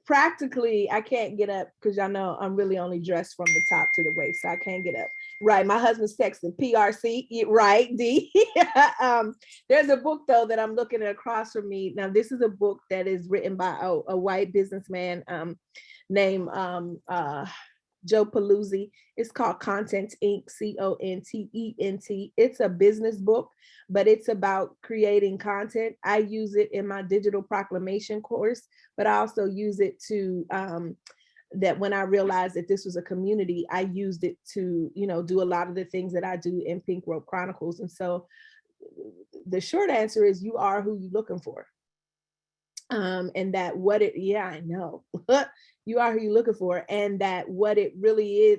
Practically, I can't get up because y'all know I'm really only dressed from the top to the waist, so I can't get up. Right, my husband's texting PRC, right, D. There's a book though that I'm looking at across from me. Now, this is a book that is written by a white businessman named Joe Paluzzi. It's called Content Inc., CONTENT. It's a business book, but it's about creating content. I use it in my digital proclamation course, but I also use it to, that when I realized that this was a community, I used it to, do a lot of the things that I do in Pink Robe Chronicles. And so the short answer is you are who you're looking for. And that I know. You are who you're looking for, and that what it really is,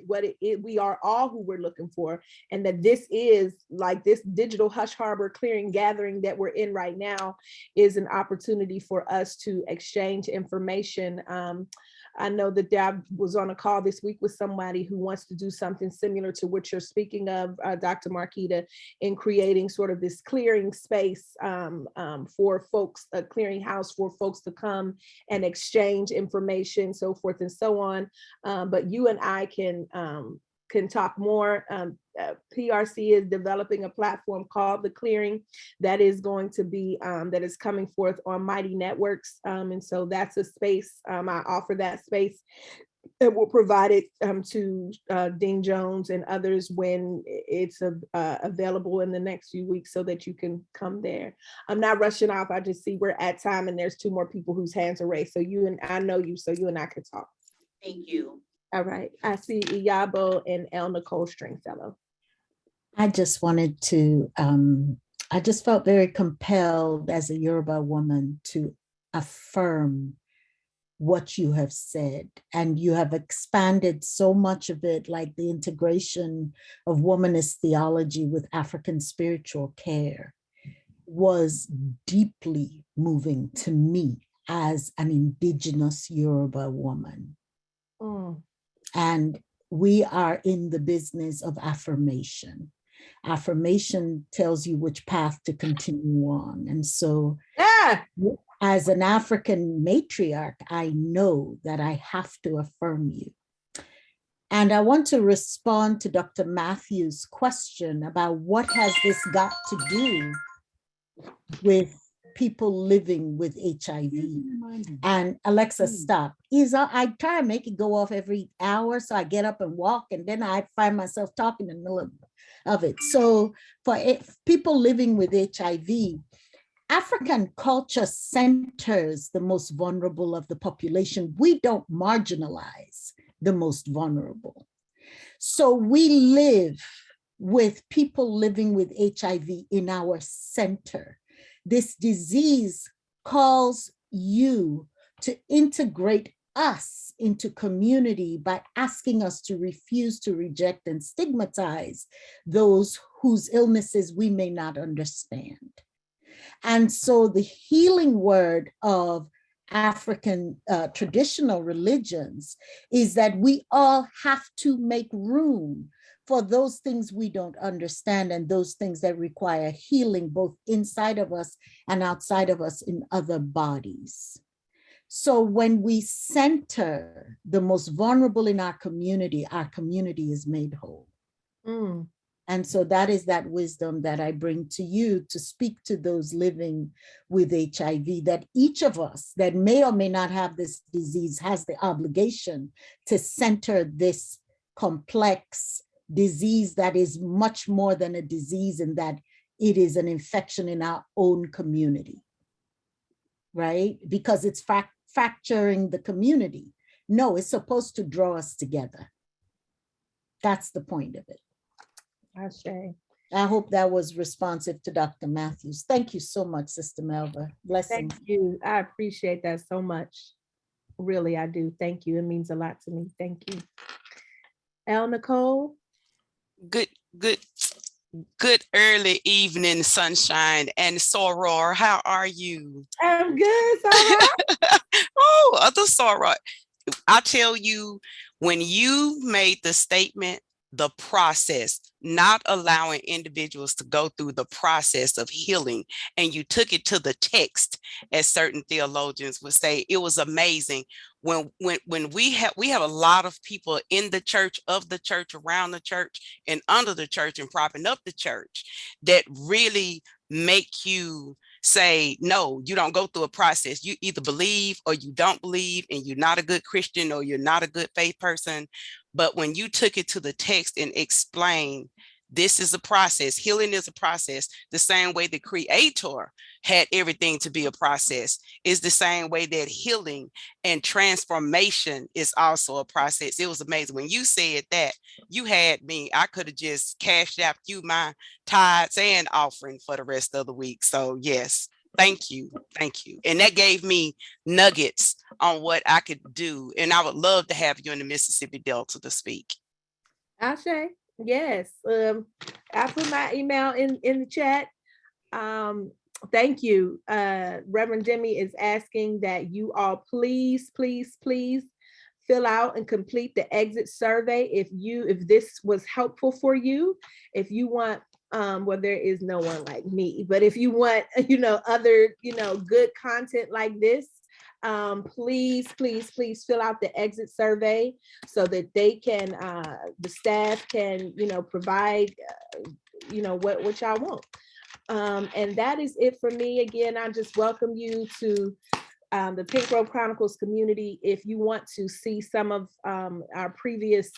we are all who we're looking for, and that this is like this digital hush harbor clearing gathering that we're in right now is an opportunity for us to exchange information. I know that I was on a call this week with somebody who wants to do something similar to what you're speaking of, Dr. Marquita, in creating sort of this clearing space for folks, a clearing house for folks to come and exchange information, so forth and so on. But you and I can talk more. PRC is developing a platform called The Clearing that is going to be, that is coming forth on Mighty Networks. And so that's a space, I offer that space that will provide it to Dean Jones and others when it's available in the next few weeks so that you can come there. I'm not rushing off. I just see we're at time and there's 2 more people whose hands are raised. So I know you, so you and I can talk. Thank you. All right, I see Iyabo and El Nicole Stringfellow. I just wanted to, I just felt very compelled as a Yoruba woman to affirm what you have said. And you have expanded so much of it, like the integration of womanist theology with African spiritual care was deeply moving to me as an indigenous Yoruba woman. And we are in the business of affirmation. Affirmation tells you which path to continue on. And so as an African matriarch, I know that I have to affirm you. And I want to respond to Dr. Matthews' question about what has this got to do with people living with HIV. And Alexa, stop. I try to make it go off every hour, so I get up and walk, and then I find myself talking in the middle of it. So for people living with HIV, African culture centers the most vulnerable of the population. We don't marginalize the most vulnerable. So we live with people living with HIV in our center. This disease calls you to integrate us into community by asking us to refuse to reject and stigmatize those whose illnesses we may not understand. And so the healing word of African traditional religions is that we all have to make room for those things we don't understand and those things that require healing both inside of us and outside of us in other bodies. So when we center the most vulnerable in our community is made whole. Mm. And so that is that wisdom that I bring to you to speak to those living with HIV, that each of us that may or may not have this disease has the obligation to center this complex disease that is much more than a disease, in that it is an infection in our own community, right? Because it's fracturing the community. No, it's supposed to draw us together. That's the point of it. I hope that was responsive to Dr. Matthews. Thank you so much, Sister Melva. Blessings. Thank you. I appreciate that so much. Really, I do. Thank you. It means a lot to me. Thank you. El Nicole? Good early evening, sunshine and soror. How are you? I'm good, Soror. Oh, other soror. I tell you, when you made the statement, the process, not allowing individuals to go through the process of healing, and you took it to the text, as certain theologians would say, it was amazing. When we have a lot of people in the church, of the church, around the church, and under the church, and propping up the church, that really make you say, no, you don't go through a process. You either believe or you don't believe, and you're not a good Christian or you're not a good faith person. But when you took it to the text and explained, this is a process, healing is a process, the same way the Creator had everything to be a process, is the same way that healing and transformation is also a process. It was amazing. When you said that, you had me, I could have just cashed out you my tithes and offering for the rest of the week. So yes, thank you. Thank you. And that gave me nuggets on what I could do. And I would love to have you in the Mississippi Delta to speak. Ashe, yes. I put my email in the chat. Thank you. Reverend Jimmy is asking that you all please fill out and complete the exit survey if this was helpful for you. If you want, well, there is no one like me, but if you want, other, good content like this, please fill out the exit survey so that they can, the staff can, provide, what y'all want. And that is it for me. Again, I just welcome you to the Pink Robe Chronicles community. If you want to see some of our previous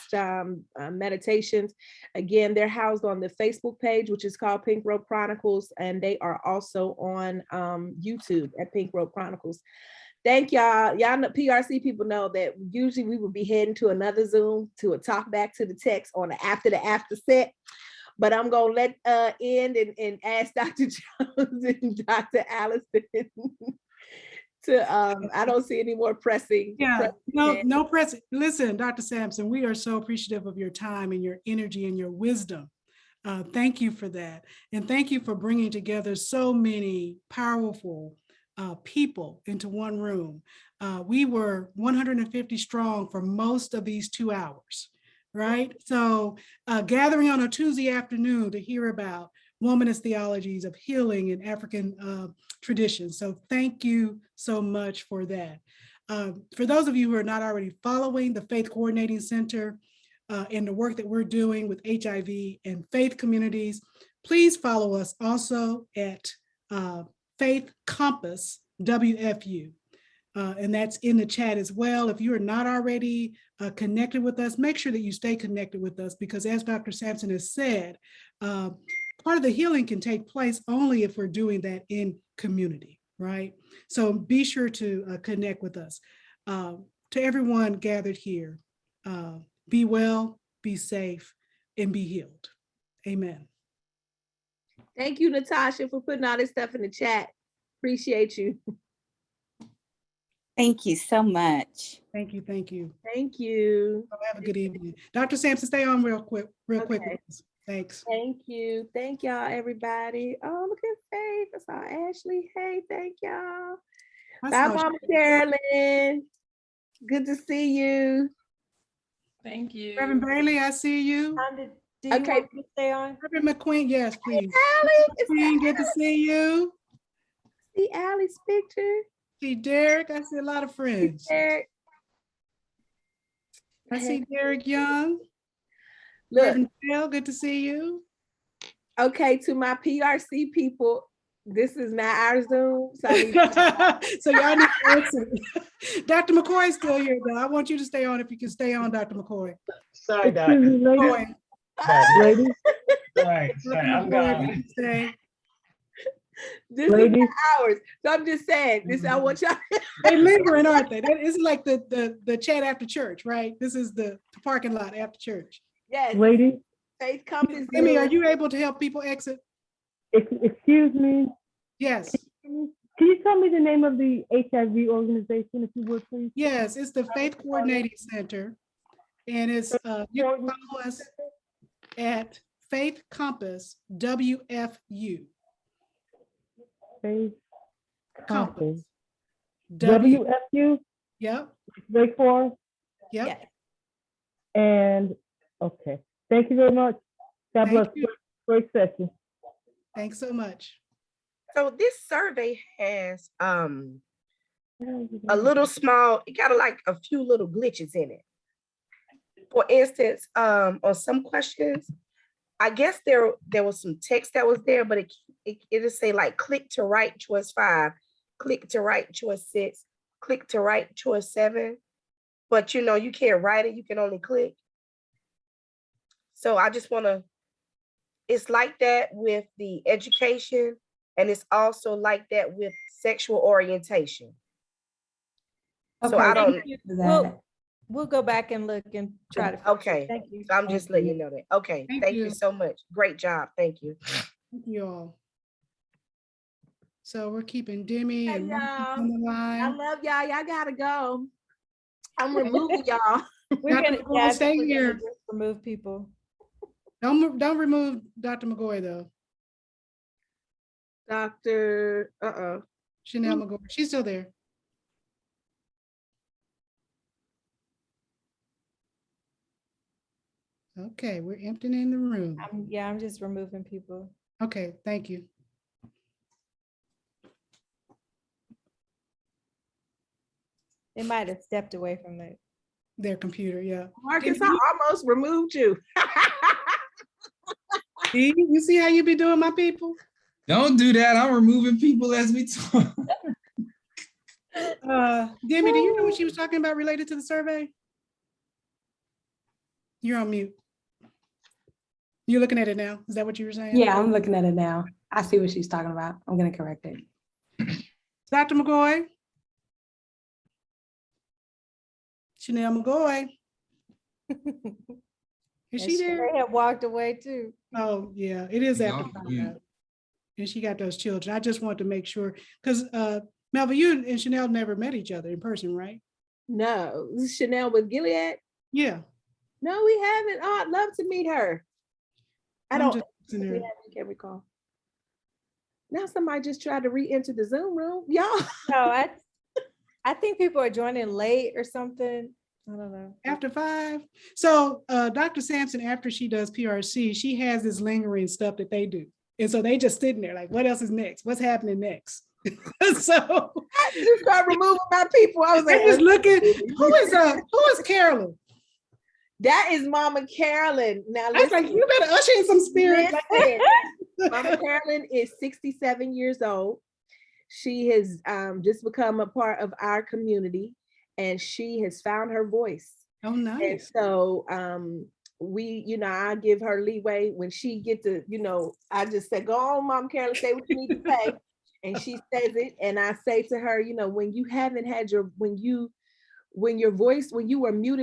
meditations, again, they're housed on the Facebook page, which is called Pink Robe Chronicles, and they are also on YouTube at Pink Robe Chronicles. Thank y'all. Y'all know, PRC people know that usually we would be heading to another Zoom to a talk back to the text on the after set. But I'm going to let end and ask Dr. Jones and Dr. Allison to, I don't see any more pressing. Yeah, no pressing. Listen, Dr. Sampson, we are so appreciative of your time and your energy and your wisdom. Thank you for that. And thank you for bringing together so many powerful people into one room. We were 150 strong for most of these 2 hours. Right? So gathering on a Tuesday afternoon to hear about womanist theologies of healing in African traditions. So thank you so much for that. For those of you who are not already following the Faith Coordinating Center, in the work that we're doing with HIV and faith communities, please follow us also at Faith Compass WFU. And that's in the chat as well. If you are not already connected with us, make sure that you stay connected with us, because as Dr. Sampson has said, part of the healing can take place only if we're doing that in community, right? So be sure to connect with us. To everyone gathered here, be well, be safe, and be healed. Amen. Thank you, Natasha, for putting all this stuff in the chat. Appreciate you. Thank you so much. Thank you. Thank you. Thank you. Have a good evening. Dr. Sampson, stay on real quick. Okay. Thanks. Thank you. Thank y'all, everybody. Oh, look at Faith. I saw Ashley. Hey, thank y'all. Bye, Mama Carolyn. Good to see you. Thank you. Reverend Bailey, I see you. Do you Okay. want me to stay on? Reverend McQueen, yes, please. Allie, McQueen, good to see you. see Allie's picture. See Derek, I see a lot of friends. Derek. I see Derek Young. Look, Reverend Bell, good to see you. okay, to my PRC people, this is not our Zoom. So, So y'all need to listen. Dr. McCoy is still here, though. I want you to stay on if you can stay on, Dr. McCoy. Sorry, Doctor. McCoy. Ladies. Sorry, I'm gone. this Ladies. is ours. So I'm just saying, this I want y'all. They lingering, aren't they? That is like the chat after church, right? This is the parking lot after church. Yes. Ladies, Faith Compass. Amy, are you able to help people exit? excuse me. Yes. Can you tell me the name of the HIV organization, if you would, please? Yes, it's the Faith Coordinating Center. And it's you can follow us at Faith Compass WFU. Faith Compass. WFU? Yep. Wake Forest? Yep. Yes. And, okay. Thank you very much. God bless. you. Great session. Thanks so much. So this survey has a little small, it got like a few little glitches in it. For instance, on some questions, I guess there was some text that was there, but it just say like click to right, choice 5, click to right, choice 6, click to right, choice 7. But you can't write it, you can only click. So I just it's like that with the education, and it's also like that with sexual orientation. So I don't. We'll go back and look and try to. Okay. Thank you. So I'm just letting you know that. Okay. Thank you so much. Great job. Thank you. Thank you all. So we're keeping Demi Hey, and Mark y'all. on the I line. love y'all. Y'all gotta go. I'm removing y'all. We're Dr. gonna McCoy, stay we're gonna here. just remove people. Don't remove Dr. McGoy though. Dr. Chanel McGoy. She's still there. Okay, we're emptying the room. I'm just removing people. Okay, thank you. They might have stepped away from their computer, yeah. Marcus, I almost removed you. You see how you be doing, my people? Don't do that. I'm removing people as we talk. Demi, do you know what she was talking about related to the survey? You're on mute. You're looking at it now. Is that what you were saying? Yeah, I'm looking at it now. I see what she's talking about. I'm going to correct it. Dr. McGoy. Chanel McGoy. Is she there? They have walked away too. Oh, yeah, it is after 5. And she got those children. I just want to make sure, because Melvin, you and Chanel never met each other in person, right? No, Chanel with Gilead? Yeah. No, we haven't. Oh, I'd love to meet her. I can't recall. Now somebody just tried to re-enter the Zoom room. Y'all. No, I think people are joining late or something. I don't know. After 5. So Dr. Sampson, after she does PRC, she has this lingering stuff that they do. And so they just sitting there like, what else is next? What's happening next? So I just start removing my people. I was like, just looking, who is Carolyn? That is Mama Carolyn. Now, I was like, you better usher in some spirit. listen. Mama Carolyn is 67 years old. She has just become a part of our community, and she has found her voice. Oh, nice. And so we, you know, I give her leeway when she gets to, you know, I just say, go on, Mom Carolyn, say what you need to say. And she says it. And I say to her, you know, when you haven't had your, when your voice, when you were muted